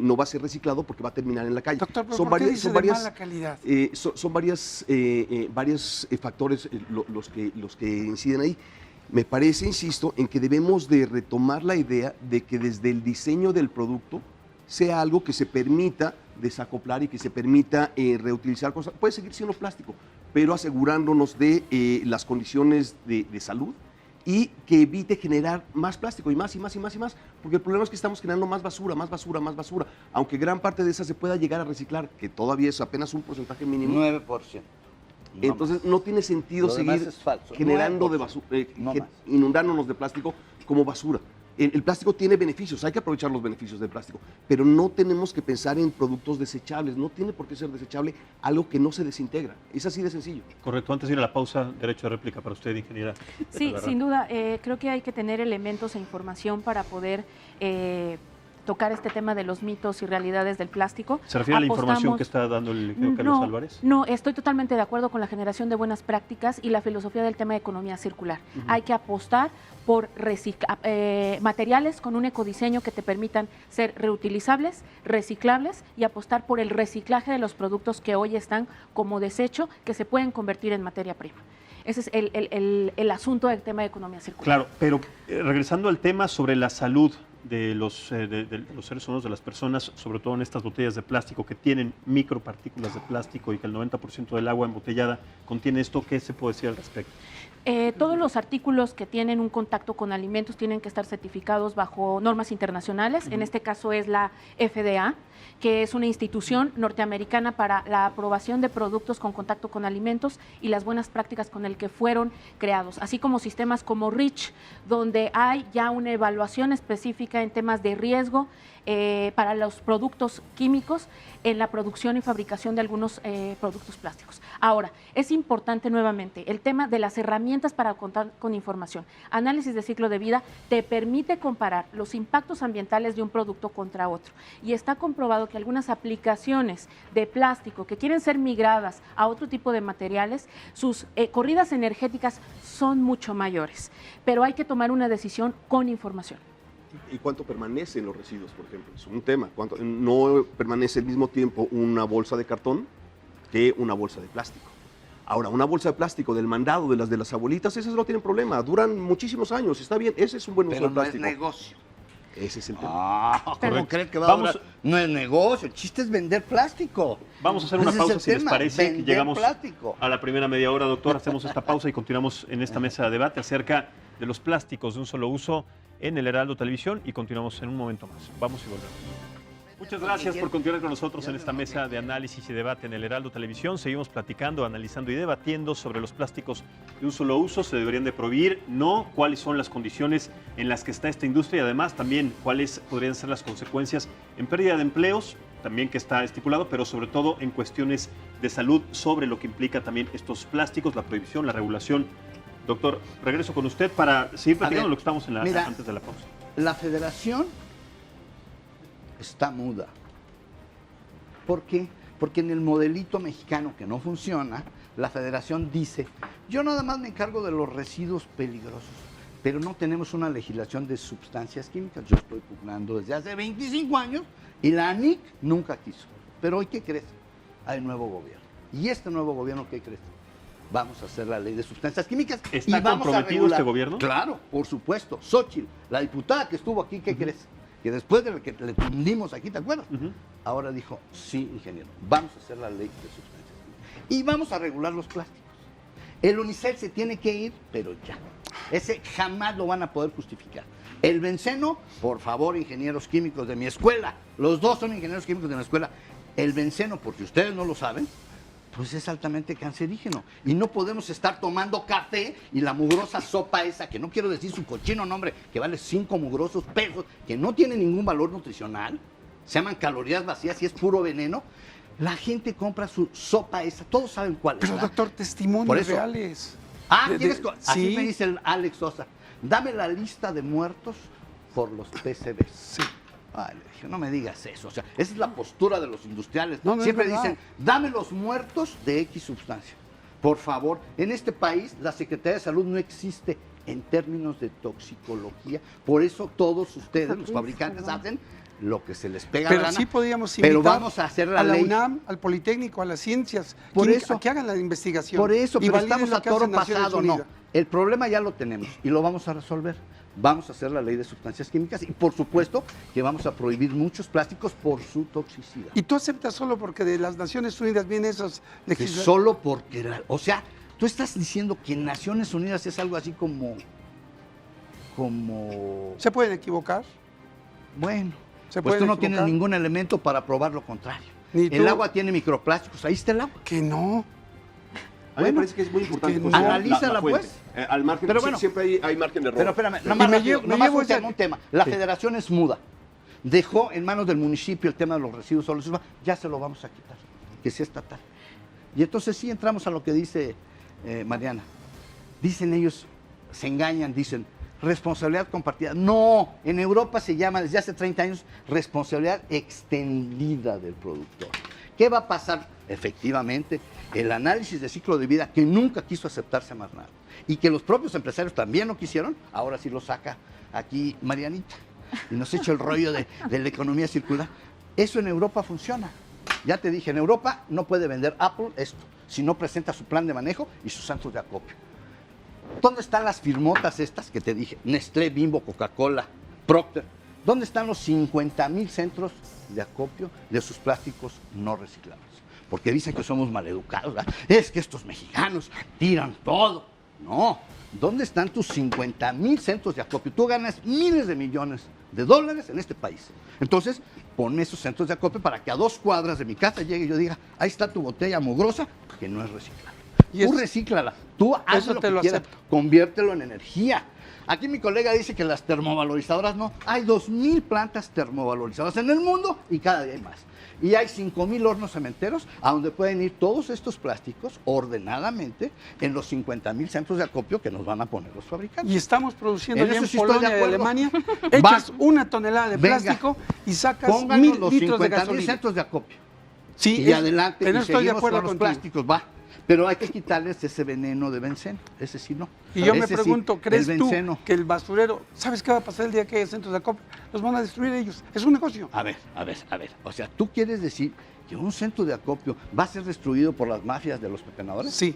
no va a ser reciclado porque va a terminar en la calle. Doctor, ¿pero por qué dice de mala calidad? Son varios factores los que inciden ahí. Me parece, insisto, en que debemos de retomar la idea de que desde el diseño del producto sea algo que se permita desacoplar y que se permita reutilizar cosas. Puede seguir siendo plástico, pero asegurándonos de las condiciones de salud y que evite generar más plástico y más, porque el problema es que estamos generando más basura, aunque gran parte de esa se pueda llegar a reciclar, que todavía es apenas un porcentaje mínimo. 9%. Entonces no tiene sentido seguir generando de basura, inundándonos de plástico como basura. El plástico tiene beneficios, hay que aprovechar los beneficios del plástico, pero no tenemos que pensar en productos desechables, no tiene por qué ser desechable algo que no se desintegra, es así de sencillo. Correcto, antes de ir a la pausa, derecho de réplica para usted, ingeniera. Sí, sin duda, creo que hay que tener elementos e información para poder tocar este tema de los mitos y realidades del plástico. ¿Se refiere a la información que está dando el ingeniero Carlos Álvarez? No, estoy totalmente de acuerdo con la generación de buenas prácticas y la filosofía del tema de economía circular. Hay que apostar por materiales con un ecodiseño que te permitan ser reutilizables, reciclables y apostar por el reciclaje de los productos que hoy están como desecho, que se pueden convertir en materia prima. Ese es el asunto del tema de economía circular. Claro, pero regresando al tema sobre la salud de los seres humanos, de las personas, sobre todo en estas botellas de plástico que tienen micropartículas de plástico y que el 90% del agua embotellada contiene esto, ¿qué se puede decir al respecto? Todos los artículos que tienen un contacto con alimentos tienen que estar certificados bajo normas internacionales. En este caso es la FDA, que es una institución norteamericana para la aprobación de productos con contacto con alimentos y las buenas prácticas con el que fueron creados, así como sistemas como REACH, donde hay ya una evaluación específica en temas de riesgo para los productos químicos en la producción y fabricación de algunos productos plásticos. Ahora, es importante nuevamente el tema de las herramientas para contar con información. Análisis de ciclo de vida te permite comparar los impactos ambientales de un producto contra otro y está comprobado que algunas aplicaciones de plástico que quieren ser migradas a otro tipo de materiales, sus corridas energéticas son mucho mayores, pero hay que tomar una decisión con información. ¿Y cuánto permanecen los residuos, por ejemplo? Es un tema. No permanece al mismo tiempo una bolsa de cartón que una bolsa de plástico. Ahora, una bolsa de plástico del mandado de las abuelitas, esas no tienen problema, duran muchísimos años, está bien, ese es un buen uso del plástico. No es negocio. Ese es el tema. ¿Cómo creen que va a durar? No es negocio, el chiste es vender plástico. Vamos a hacer una pausa, si les parece, que llegamos plástico. A la primera media hora, doctor. Hacemos esta pausa y continuamos en esta mesa de debate acerca de los plásticos de un solo uso en el Heraldo Televisión y continuamos en un momento más. Vamos y volvemos. Muchas gracias por continuar con nosotros en esta mesa de análisis y debate en el Heraldo Televisión. Seguimos platicando, analizando y debatiendo sobre los plásticos de un solo uso. ¿Se deberían de prohibir? No. ¿Cuáles son las condiciones en las que está esta industria? Y además también cuáles podrían ser las consecuencias en pérdida de empleos, también que está estipulado, pero sobre todo en cuestiones de salud sobre lo que implica también estos plásticos, la prohibición, la regulación. Doctor, regreso con usted para seguir platicando lo que estamos antes de la pausa. La federación está muda. ¿Por qué? Porque en el modelito mexicano que no funciona, la federación dice, yo nada más me encargo de los residuos peligrosos, pero no tenemos una legislación de sustancias químicas. Yo estoy pugnando desde hace 25 años y la ANIC nunca quiso. Pero hoy, ¿qué crees? Hay nuevo gobierno. ¿Y este nuevo gobierno qué crees? Vamos a hacer la ley de sustancias químicas. ¿Está y vamos comprometido este gobierno? Claro, por supuesto. Xóchitl, la diputada que estuvo aquí, ¿qué crees? que después de que le tundimos aquí, ¿te acuerdas? Ahora dijo, sí, ingeniero, vamos a hacer la ley de sustancias químicas y vamos a regular los plásticos. El unicel se tiene que ir, pero ya. Ese jamás lo van a poder justificar. El benceno, por favor, ingenieros químicos de mi escuela, los dos son ingenieros químicos de mi escuela. El benceno, porque ustedes no lo saben, pues es altamente cancerígeno. Y no podemos estar tomando café y la mugrosa sopa esa, que no quiero decir su cochino nombre, que vale 5 mugrosos pesos, que no tiene ningún valor nutricional, se llaman calorías vacías y es puro veneno. La gente compra su sopa esa, todos saben cuál es. Pero ¿verdad? doctor, testimonios reales. ¿Quieres? Así sí. me dice el Alex Sosa. Dame la lista de muertos por los PCBs. Sí. Ay, le dije, no me digas eso. O sea, esa es la postura de los industriales. No, no Siempre es verdad. dicen, dame los muertos de X sustancia. Por favor, en este país la Secretaría de Salud no existe en términos de toxicología. Por eso todos ustedes, los fabricantes, hacen lo que se les pega Pero la gana. sí podíamos Pero invitar vamos a hacer la a la ley. UNAM, al Politécnico, a las ciencias, Por que, eso. que hagan la investigación. Por eso, y pero validen estamos lo a que hace toro Naciones pasado, no. Unidas. El problema ya lo tenemos y lo vamos a resolver. Vamos a hacer la ley de sustancias químicas y por supuesto que vamos a prohibir muchos plásticos por su toxicidad. Y tú aceptas solo porque de las Naciones Unidas vienen esas Que legislaciones. solo porque, o sea, tú estás diciendo que Naciones Unidas es algo así como, ¿Se pueden equivocar? bueno, ¿Se pues tú pueden no tienes equivocar? ningún elemento para probar lo contrario. Ni El tú. agua tiene microplásticos, ahí está el agua. Que no. A mí me Bueno, parece que es muy importante. que considerar analízala, fuente. pues. Al margen, Pero bueno. siempre hay margen de error. Pero espérame, Y nomás, me rápido, llevo- nomás me llevo un tema. La federación es muda. Dejó en manos del municipio el tema de los residuos sólidos. Ya se lo vamos a quitar, que sea estatal. Y entonces sí entramos a lo que dice Mariana. Dicen ellos, se engañan, dicen responsabilidad compartida. No, en Europa se llama desde hace 30 años responsabilidad extendida del productor. ¿Qué va a pasar? Efectivamente, el análisis de ciclo de vida que nunca quiso aceptarse más nada y que los propios empresarios también no quisieron, ahora sí lo saca aquí Marianita y nos echa el rollo de la economía circular. Eso en Europa funciona. Ya te dije, en Europa no puede vender Apple esto si no presenta su plan de manejo y sus centros de acopio. ¿Dónde están las firmotas estas que te dije? Nestlé, Bimbo, Coca-Cola, Procter. ¿Dónde están los 50,000 centros de acopio de sus plásticos no reciclables? Porque dicen que somos maleducados, ¿verdad? Es que estos mexicanos tiran todo. No, ¿dónde están tus 50,000 centros de acopio? Tú ganas miles de millones de dólares en este país. Entonces, ponme esos centros de acopio para que a 2 cuadras de mi casa llegue y yo diga, ahí está tu botella mugrosa que no es reciclable. Y Tú es- recíclala, tú haz eso lo te que lo quieras, acepto. conviértelo en energía. Aquí mi colega dice que las termovalorizadoras no. Hay 2,000 plantas termovalorizadoras en el mundo y cada día hay más. Y hay 5,000 hornos cementeros a donde pueden ir todos estos plásticos ordenadamente en los 50,000 centros de acopio que nos van a poner los fabricantes. Y estamos produciendo En ya eso en sí estoy de Polonia y acuerdo. Alemania, Va. echas 1 tonelada de Venga. plástico y sacas Pónganos 1,000 los litros de 50,000 gasolina. centros de acopio. Sí, Y adelante, pero y estoy de seguimos acuerdo con los contigo. plásticos, va. Pero hay que quitarles ese veneno de benceno, ese sí no. Y yo me Ese sí, pregunto, ¿crees el tú benceno. que el basurero, ¿sabes qué va a pasar el día que haya centros de acopio? Los van a destruir ellos. Es un negocio. A ver. O sea, ¿tú quieres decir que un centro de acopio va a ser destruido por las mafias de los pepenadores? Sí,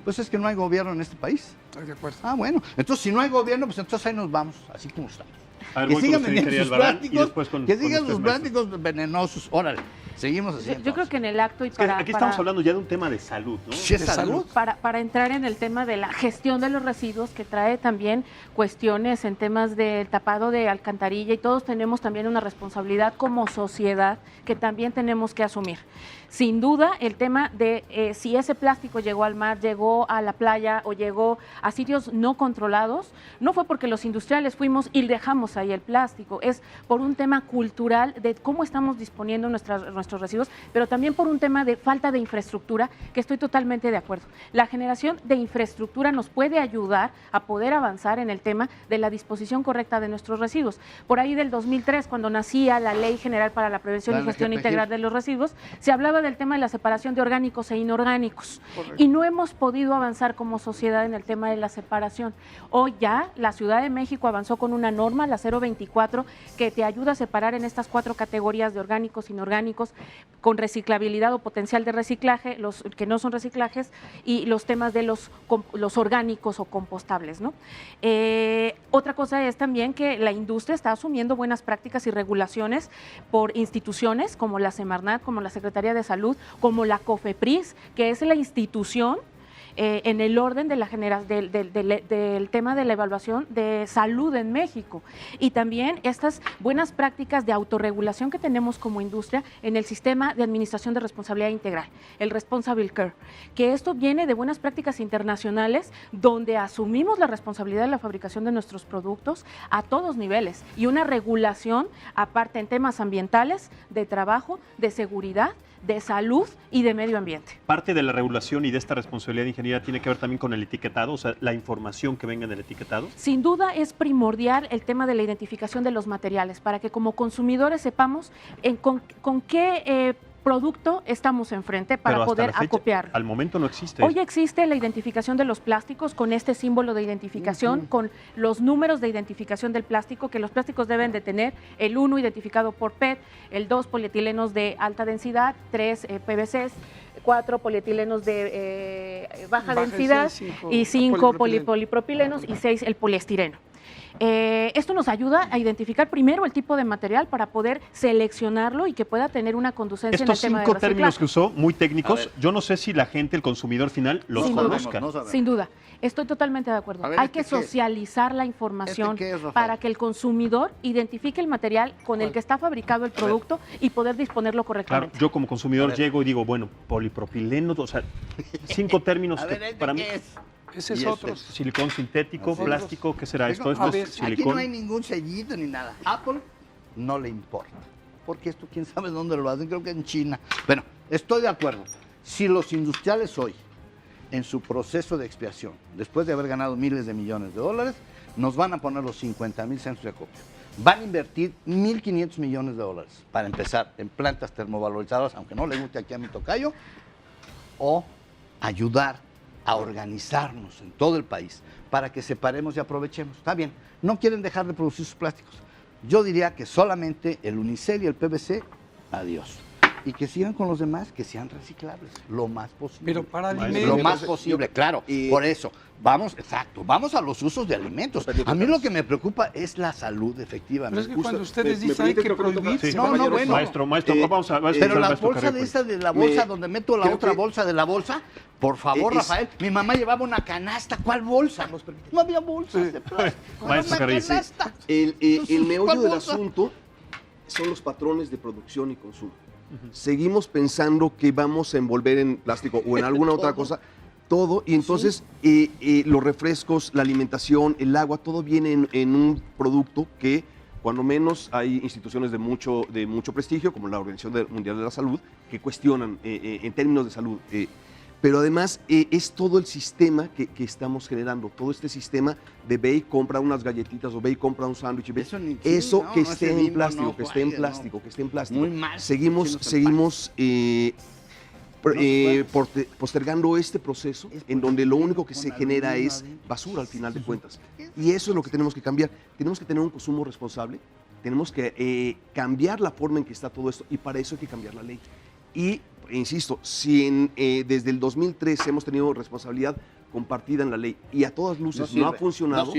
Pues es que no hay gobierno en este país. estoy de acuerdo. Ah, bueno. Entonces, si no hay gobierno, pues entonces ahí nos vamos, así como estamos. A ver, Que voy con sigan usted, vendiendo ingeniero sus Albarrán, y plásticos, después con que usted, sigan sus maestro. plásticos venenosos. Órale, seguimos así. Yo creo entonces. que en el acto y Es que para... aquí para- estamos hablando ya de un tema de salud, ¿no? Sí, es de salud. salud. para entrar en el tema de la gestión de los residuos, que trae también cuestiones en temas del tapado de alcantarilla, y todos tenemos también una responsabilidad como sociedad que también tenemos que asumir. Sin duda, el tema de si ese plástico llegó al mar, llegó a la playa o llegó a sitios no controlados, no fue porque los industriales fuimos y dejamos ahí el plástico, es por un tema cultural de cómo estamos disponiendo nuestros residuos, pero también por un tema de falta de infraestructura, que estoy totalmente de acuerdo. La generación de infraestructura nos puede ayudar a poder avanzar en el tema de la disposición correcta de nuestros residuos. Por ahí del 2003, cuando nacía la Ley General para la Prevención La y Gestión LGPG. Integral de los Residuos, se hablaba del tema de la separación de orgánicos e inorgánicos. Y no hemos podido avanzar como sociedad en el tema de la separación. Hoy ya la Ciudad de México avanzó con una norma, la 024, que te ayuda a separar en estas 4 categorías de orgánicos, inorgánicos con reciclabilidad o potencial de reciclaje, los que no son reciclajes, y los temas de los orgánicos o compostables, ¿no? Otra cosa es también que la industria está asumiendo buenas prácticas y regulaciones por instituciones como la Semarnat, como la Secretaría de Salud, como la COFEPRIS, que es la institución en el orden de del tema de la evaluación de salud en México, y también estas buenas prácticas de autorregulación que tenemos como industria en el sistema de administración de responsabilidad integral, el Responsible Care, que esto viene de buenas prácticas internacionales donde asumimos la responsabilidad de la fabricación de nuestros productos a todos niveles, y una regulación aparte en temas ambientales, de trabajo, de seguridad, de salud y de medio ambiente. Parte de la regulación y de esta responsabilidad de ingeniería tiene que ver también con el etiquetado, o sea, la información que venga del etiquetado. Sin duda es primordial el tema de la identificación de los materiales, para que como consumidores sepamos con qué producto estamos enfrente para poder acopiar. Al momento no existe. Hoy existe la identificación de los plásticos con este símbolo de identificación, con los números de identificación del plástico, que los plásticos deben de tener el 1 identificado por PET, el 2 polietilenos de alta densidad, 3 PVCs, 4 polietilenos de baja densidad y 5 polipropilenos y 6 el poliestireno. Esto nos ayuda a identificar primero el tipo de material para poder seleccionarlo y que pueda tener una conducencia en el tema de reciclaje. Estos 5 términos que usó, muy técnicos, yo no sé si la gente, el consumidor final, los conozca. Sin duda, estoy totalmente de acuerdo. Hay que socializar la información para que el consumidor identifique el material con el que está fabricado el producto y poder disponerlo correctamente. Claro, yo como consumidor llego y digo, bueno, polipropileno, o sea, 5 términos que para mí... Ese es otro. Silicón sintético, plástico, ¿qué será esto? A ver, silicón. aquí no hay ningún sellito ni nada. Apple no le importa. Porque esto, quién sabe dónde lo hacen, creo que en China. Bueno, estoy de acuerdo. Si los industriales hoy, en su proceso de expiación, después de haber ganado miles de millones de dólares, nos van a poner los 50,000 centros de acopio. Van a invertir 1.500 millones de dólares para empezar en plantas termovalorizadoras, aunque no le guste aquí a mi tocayo, o ayudar a organizarnos en todo el país para que separemos y aprovechemos. Está bien, no quieren dejar de producir sus plásticos. Yo diría que solamente el unicel y el PVC, adiós. Y que sigan con los demás, que sean reciclables, lo más posible. Pero para alimentos. Lo más posible, claro. Por eso, vamos a los usos de alimentos. A mí lo que me preocupa es la salud, efectivamente. Pero es que cuando ustedes dicen hay que prohibir... Sí. No, bueno. Maestro, vamos a pero la bolsa de esa de la bolsa, donde meto la otra bolsa de la bolsa, por favor, Rafael, mi mamá llevaba una canasta. ¿Cuál bolsa? No había bolsas de plástico. Maestro Carrillo, el meollo del asunto son los patrones de producción y consumo. Seguimos pensando que vamos a envolver en plástico o en alguna otra cosa, todo, y entonces los refrescos, la alimentación, el agua, todo viene en un producto que, cuando menos, hay instituciones de mucho prestigio, como la Organización Mundial de la Salud, que cuestionan en términos de salud. Pero además es todo el sistema que estamos generando, todo este sistema de ve y compra unas galletitas o ve y compra un sándwich. Eso que esté en plástico, que esté en plástico, que esté en plástico. Muy mal. Seguimos postergando este proceso en donde lo único que se genera es basura al final de cuentas. Y eso es lo que tenemos que cambiar. Tenemos que tener un consumo responsable, tenemos que cambiar la forma en que está todo esto, y para eso hay que cambiar la ley. Y insisto, si desde el 2013 hemos tenido responsabilidad compartida en la ley y a todas luces no ha funcionado,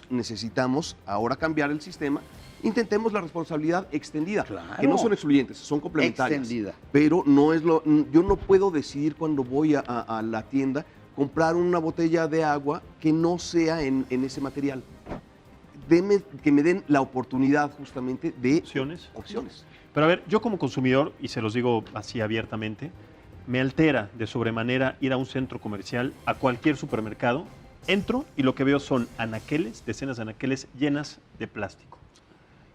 necesitamos ahora cambiar el sistema. Intentemos la responsabilidad extendida, que no son excluyentes, son complementarias. Extendida. Pero no es yo no puedo decidir cuando voy a la tienda comprar una botella de agua que no sea en ese material. Que me den la oportunidad justamente de opciones. Pero a ver, yo como consumidor, y se los digo así abiertamente, me altera de sobremanera ir a un centro comercial, a cualquier supermercado, entro y lo que veo son anaqueles, decenas de anaqueles llenas de plástico.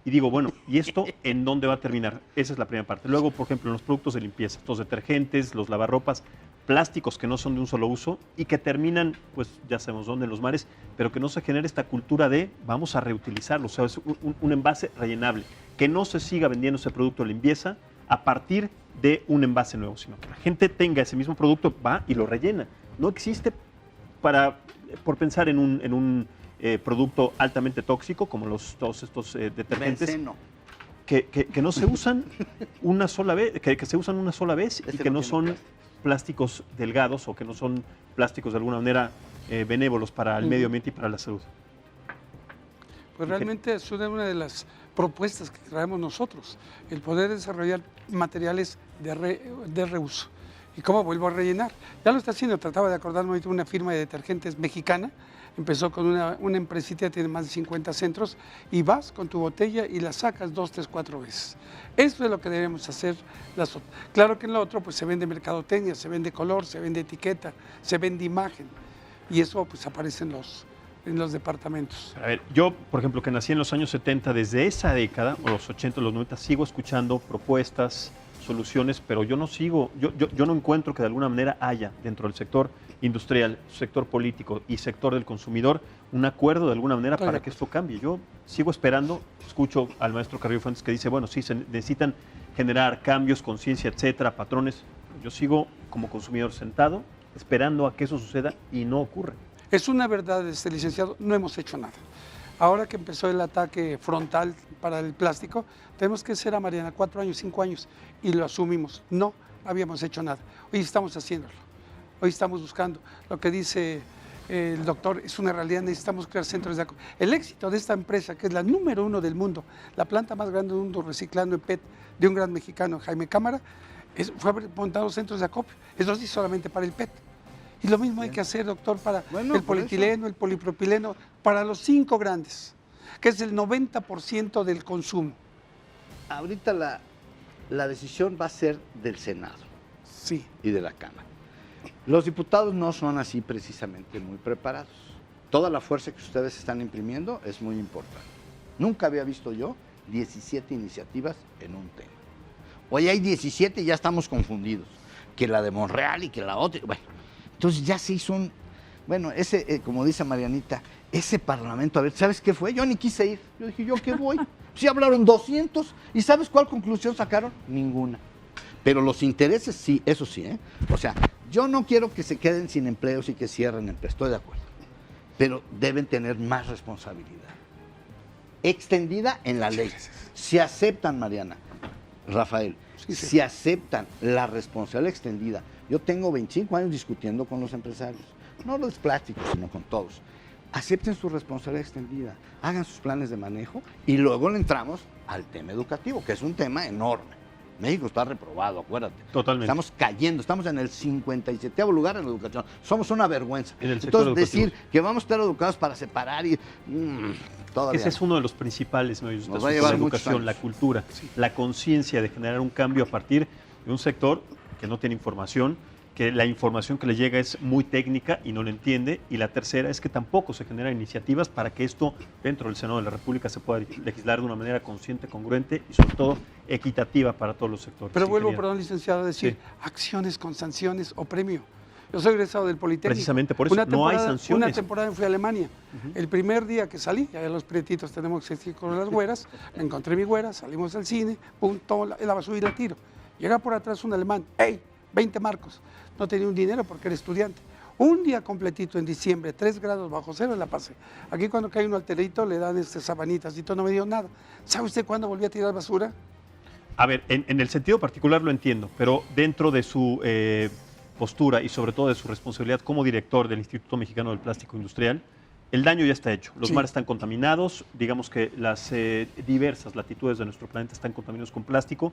Y digo, bueno, ¿y esto en dónde va a terminar? Esa es la primera parte. Luego, por ejemplo, en los productos de limpieza, los detergentes, los lavarropas, plásticos que no son de un solo uso y que terminan, pues ya sabemos dónde, en los mares, pero que no se genere esta cultura de vamos a reutilizarlo, o sea, es un envase rellenable, que no se siga vendiendo ese producto de limpieza a partir de un envase nuevo, sino que la gente tenga ese mismo producto, va y lo rellena. No existe por pensar en un producto altamente tóxico como todos estos detergentes. Benceno. que no se usan una sola vez, que se usan una sola vez y que no son plásticos delgados o que no son plásticos de alguna manera benévolos para el medio ambiente y para la salud. Pues realmente es una de las propuestas que traemos nosotros, el poder desarrollar materiales de reuso. ¿Y cómo vuelvo a rellenar? Ya lo está haciendo, trataba de acordarme ahorita una firma de detergentes mexicana, empezó con una empresita, tiene más de 50 centros, y vas con tu botella y la sacas 2, 3, 4 veces. Eso es lo que debemos hacer. Claro que en lo otro pues se vende mercadotecnia, se vende color, se vende etiqueta, se vende imagen, y eso pues aparece en los departamentos. A ver, yo, por ejemplo, que nací en los años 70, desde esa década, o los 80, los 90, sigo escuchando propuestas, soluciones, pero yo no encuentro que de alguna manera haya dentro del sector industrial, sector político y sector del consumidor un acuerdo de alguna manera para que esto cambie. Yo sigo esperando, escucho al maestro Carrillo Fuentes que dice, bueno, sí, se necesitan generar cambios, conciencia, etcétera, patrones. Yo sigo como consumidor sentado, esperando a que eso suceda y no ocurre. Es una verdad, licenciado, no hemos hecho nada. Ahora que empezó el ataque frontal para el plástico, tenemos que ser a Mariana 4 años, 5 años, y lo asumimos. No habíamos hecho nada. Hoy estamos haciéndolo. Hoy estamos buscando. Lo que dice el doctor es una realidad, necesitamos crear centros de acopio. El éxito de esta empresa, que es la número 1 del mundo, la planta más grande del mundo reciclando en PET de un gran mexicano, Jaime Cámara, fue haber montado centros de acopio. Eso sí, solamente para el PET. Y lo mismo hay que hacer, doctor, para el polietileno, el polipropileno, para los 5 grandes, que es el 90% del consumo. Ahorita la decisión va a ser del Senado y de la Cámara. Los diputados no son así precisamente muy preparados. Toda la fuerza que ustedes están imprimiendo es muy importante. Nunca había visto yo 17 iniciativas en un tema. Hoy hay 17 y ya estamos confundidos, que la de Monreal y que la otra. Bueno, entonces ya se hizo como dice Marianita, ese parlamento, a ver, ¿sabes qué fue? Yo ni quise ir. Yo dije, ¿yo qué voy? Sí hablaron 200, ¿y sabes cuál conclusión sacaron? Ninguna. Pero los intereses sí, eso sí, ¿eh? O sea, yo no quiero que se queden sin empleos y que cierren empleos, estoy de acuerdo. Pero deben tener más responsabilidad. Extendida en la ley. Si aceptan, Mariana, Rafael, si aceptan la responsabilidad extendida. Yo tengo 25 años discutiendo con los empresarios, no los plásticos, sino con todos. Acepten su responsabilidad extendida, hagan sus planes de manejo y luego le entramos al tema educativo, que es un tema enorme. México está reprobado, acuérdate. Totalmente. Estamos cayendo, estamos en el 57º lugar en la educación. Somos una vergüenza. Entonces, decir que vamos a estar educados para separar y... todavía ese es uno de los principales medios de la educación, la cultura, la conciencia de generar un cambio a partir de un sector que no tiene información, que la información que le llega es muy técnica y no la entiende, y la tercera es que tampoco se generan iniciativas para que esto dentro del Senado de la República se pueda legislar de una manera consciente, congruente y sobre todo equitativa para todos los sectores. Pero vuelvo, perdón, licenciado, a decir acciones con sanciones o premio. Yo soy egresado del Politécnico. Precisamente por eso no hay sanciones. Una temporada fui a Alemania. El primer día que salí, ya los prietitos tenemos que ir con las güeras, encontré mi güera, salimos al cine, pum, tomo la basura y la tiro. Llega por atrás un alemán, ¡hey! 20 marcos. No tenía un dinero porque era estudiante. Un día completito en diciembre, 3 grados bajo cero, la pasé. Aquí cuando cae un alterito le dan sabanitas y todo, no me dio nada. ¿Sabe usted cuándo volví a tirar basura? A ver, en el sentido particular lo entiendo, pero dentro de su postura y sobre todo de su responsabilidad como director del Instituto Mexicano del Plástico Industrial, el daño ya está hecho. Los mares están contaminados, digamos que las diversas latitudes de nuestro planeta están contaminados con plástico.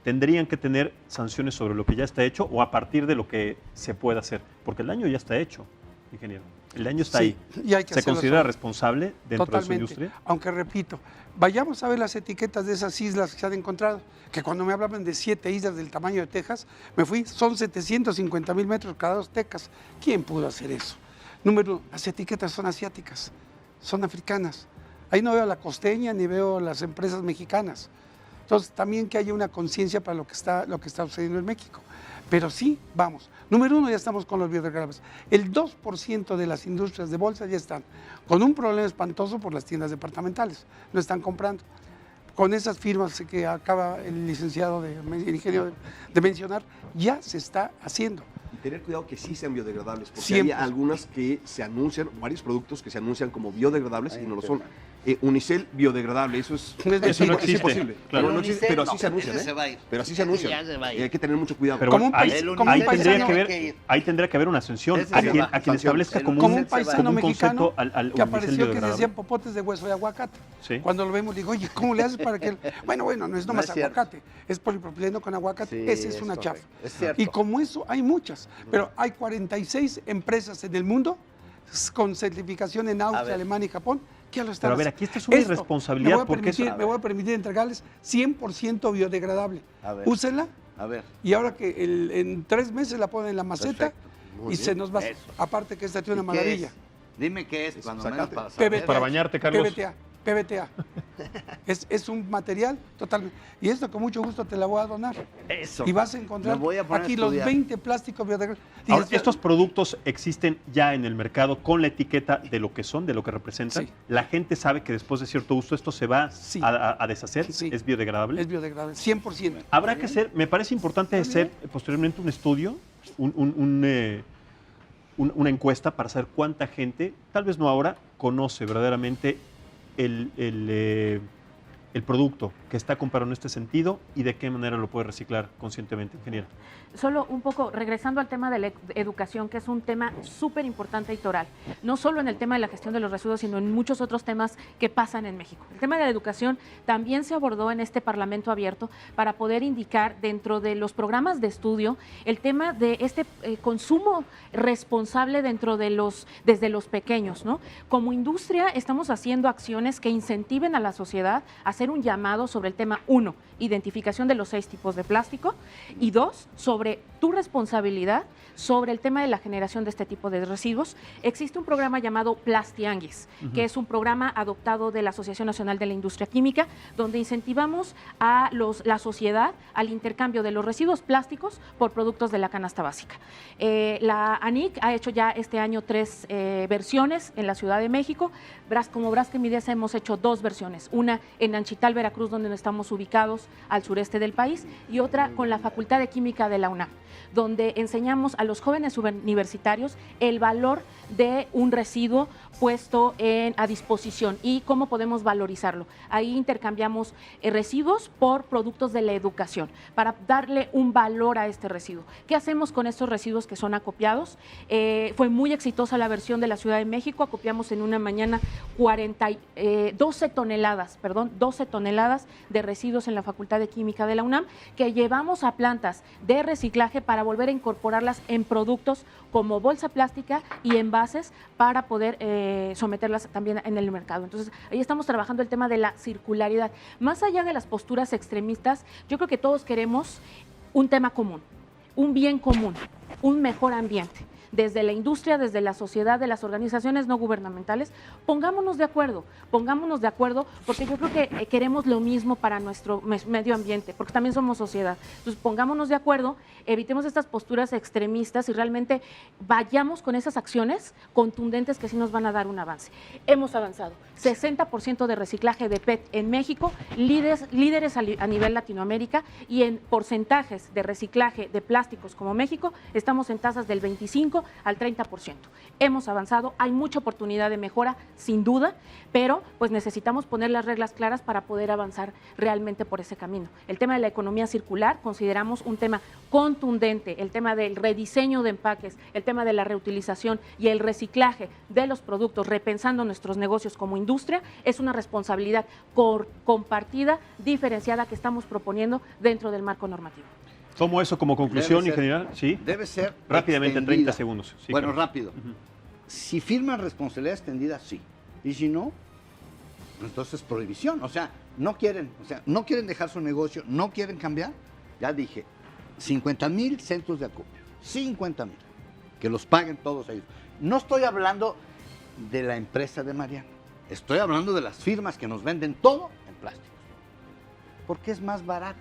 Tendrían que tener sanciones sobre lo que ya está hecho o a partir de lo que se pueda hacer, porque el daño ya está hecho, ingeniero. El daño está ahí. Y hay que ¿Se considera responsable dentro de su industria? Aunque repito, vayamos a ver las etiquetas de esas islas que se han encontrado, que cuando me hablaban de 7 islas del tamaño de Texas, me fui, son 750,000 metros cuadrados Texas. ¿Quién pudo hacer eso? Número 1, las etiquetas son asiáticas, son africanas. Ahí no veo a la costeña ni veo a las empresas mexicanas. Entonces, también que haya una conciencia para lo que está sucediendo en México. Pero sí, vamos. Número 1, ya estamos con los biodegradables. El 2% de las industrias de bolsa ya están con un problema espantoso por las tiendas departamentales. No están comprando. Con esas firmas que acaba el licenciado el ingeniero de mencionar, ya se está haciendo. Y tener cuidado que sí sean biodegradables, porque Siempre. hay algunas que se anuncian, varios productos que se anuncian como biodegradables y no lo son. unicel biodegradable. Eso es Eso no existe, imposible. claro. Pero así No, se anuncian, ese se va a ir. Pero así se anuncian. Ya se va a ir. Y hay que tener mucho cuidado. Pero Como bueno, un ahí, país- como ahí un tendría paisano- ahí tendría que haber una sanción Ese a se quien, va, a quien sanción. establezca como Como un un paisano como un mexicano concepto al que unicel apareció que biodegradable. decía popotes de hueso de aguacate. Sí. Cuando lo vemos, digo, oye, ¿cómo le haces para que...? Bueno, no es nomás es cierto. aguacate, es polipropileno con aguacate. Sí, Esa es es una correcto. chafa. Es cierto. Y como eso, hay muchas. Pero hay 46 empresas en el mundo con certificación en Austria, ver. Alemania y Japón que ya lo están Pero a ver, haciendo. aquí esta es una Esto, irresponsabilidad, porque eso- me voy a permitir entregarles 100% biodegradable. A ver. Úsenla A ver. y ahora que en 3 meses la ponen en la maceta Perfecto. Muy y bien. se nos va. Eso. Aparte que esta tiene ¿Y una qué maravilla. es? Dime qué es, cuando menos Zacate. para saber. PBTA. Para bañarte, Carlos. PBTA. Es un material totalmente. Y esto con mucho gusto te la voy a donar. Eso. Y vas a encontrar Me voy a poner a aquí los estudiar. 20 plásticos biodegradables. Ahora, Dices, estos productos existen ya en el mercado con la etiqueta de lo que son, de lo que representan. Sí. La gente sabe que después de cierto uso esto se va Sí. a deshacer, Sí. es biodegradable. es biodegradable, 100%. Habrá que hacer, me parece importante hacer posteriormente un estudio, una encuesta para saber cuánta gente, tal vez no ahora, conoce verdaderamente el producto que está comprado en este sentido y de qué manera lo puede reciclar conscientemente, ingeniero. Solo un poco, regresando al tema de la educación, que es un tema súper importante y toral, no solo en el tema de la gestión de los residuos, sino en muchos otros temas que pasan en México. El tema de la educación también se abordó en este Parlamento abierto para poder indicar dentro de los programas de estudio el tema de este consumo responsable desde los pequeños, ¿no? Como industria estamos haciendo acciones que incentiven a la sociedad a hacer un llamado sobre el tema 1, identificación de los 6 tipos de plástico, y 2, sobre tu responsabilidad sobre el tema de la generación de este tipo de residuos. Existe un programa llamado Plastianguis, que es un programa adoptado de la Asociación Nacional de la Industria Química, donde incentivamos a la sociedad al intercambio de los residuos plásticos por productos de la canasta básica. La ANIC ha hecho ya este año 3 versiones en la Ciudad de México. Como Braskem Midesa hemos hecho 2 versiones, una en Anchital, Veracruz, donde estamos ubicados al sureste del país, y otra con la Facultad de Química de la UNAM, donde enseñamos a los jóvenes universitarios el valor de un residuo puesto a disposición y cómo podemos valorizarlo. Ahí intercambiamos residuos por productos de la educación para darle un valor a este residuo. ¿Qué hacemos con estos residuos que son acopiados? Fue muy exitosa la versión de la Ciudad de México, acopiamos en una mañana 12 toneladas de residuos en la Facultad de Química de la UNAM, que llevamos a plantas de reciclaje para volver a incorporarlas en productos como bolsa plástica y envases para poder someterlas también en el mercado. Entonces, ahí estamos trabajando el tema de la circularidad. Más allá de las posturas extremistas, yo creo que todos queremos un tema común, un bien común, un mejor ambiente. Desde la industria, desde la sociedad, de las organizaciones no gubernamentales, pongámonos de acuerdo, porque yo creo que queremos lo mismo para nuestro medio ambiente, porque también somos sociedad. Entonces, pongámonos de acuerdo, evitemos estas posturas extremistas y realmente vayamos con esas acciones contundentes que sí nos van a dar un avance. Hemos avanzado, 60% de reciclaje de PET en México, líderes a nivel Latinoamérica, y en porcentajes de reciclaje de plásticos como México, estamos en tasas del 25 al 30%. Hemos avanzado, hay mucha oportunidad de mejora, sin duda, pero pues necesitamos poner las reglas claras para poder avanzar realmente por ese camino. El tema de la economía circular consideramos un tema contundente, el tema del rediseño de empaques, el tema de la reutilización y el reciclaje de los productos, repensando nuestros negocios como industria, es una responsabilidad compartida, diferenciada, que estamos proponiendo dentro del marco normativo. Tomo eso como conclusión, ingeniero. Sí. Debe ser rápidamente, extendida. 30 segundos. Sí, bueno, claro. rápido. Si firman responsabilidad extendida, sí. Y si no, entonces prohibición. O sea, no quieren dejar su negocio, no quieren cambiar. Ya dije, 50,000 centros de acopio. 50,000. Que los paguen todos ellos. No estoy hablando de la empresa de Mariano. Estoy hablando de las firmas que nos venden todo en plásticos. Porque es más barato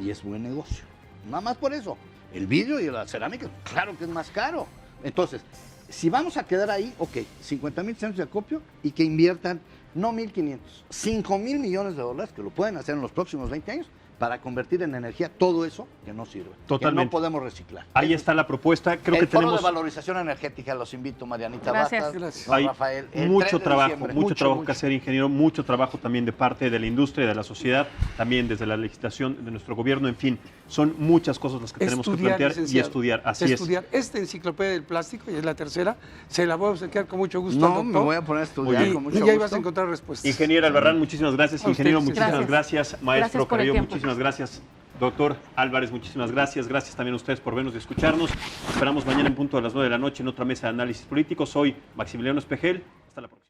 y es buen negocio. Nada más por eso. El vidrio y la cerámica, claro que es más caro. Entonces, si vamos a quedar ahí, ok, 50,000 centros de acopio y que inviertan no 1,500, 5,000 millones de dólares, que lo pueden hacer en los próximos 20 años, para convertir en energía todo eso que no sirve, Totalmente. que no podemos reciclar. Ahí está la propuesta. Creo que el Foro tenemos de Valorización Energética, los invito, Marianita Gracias. Batas, Gracias. don hay Rafael. El 3 mucho de trabajo, diciembre. mucho trabajo que hacer, ingeniero, mucho trabajo también de parte de la industria, de la sociedad, también desde la legislación de nuestro gobierno, en fin, son muchas cosas las que tenemos que plantear licenciado. y estudiar. Así Estudiar. Esta enciclopedia del plástico, y es la tercera, se la voy a obsequiar con mucho gusto al No, doctor. me voy a poner a Muy estudiar bien. con Y mucho ya ibas a gusto. encontrar respuestas. Ingeniero Albarrán, muchísimas gracias. A Ingeniero, ustedes. muchísimas gracias. Maestro Gracias por el Carrillo, tiempo. muchísimas gracias. Doctor Álvarez, muchísimas gracias. Gracias también a ustedes por vernos y escucharnos. Esperamos mañana en punto de las 9 de la noche en otra mesa de análisis político. Soy Maximiliano Espejel. Hasta la próxima.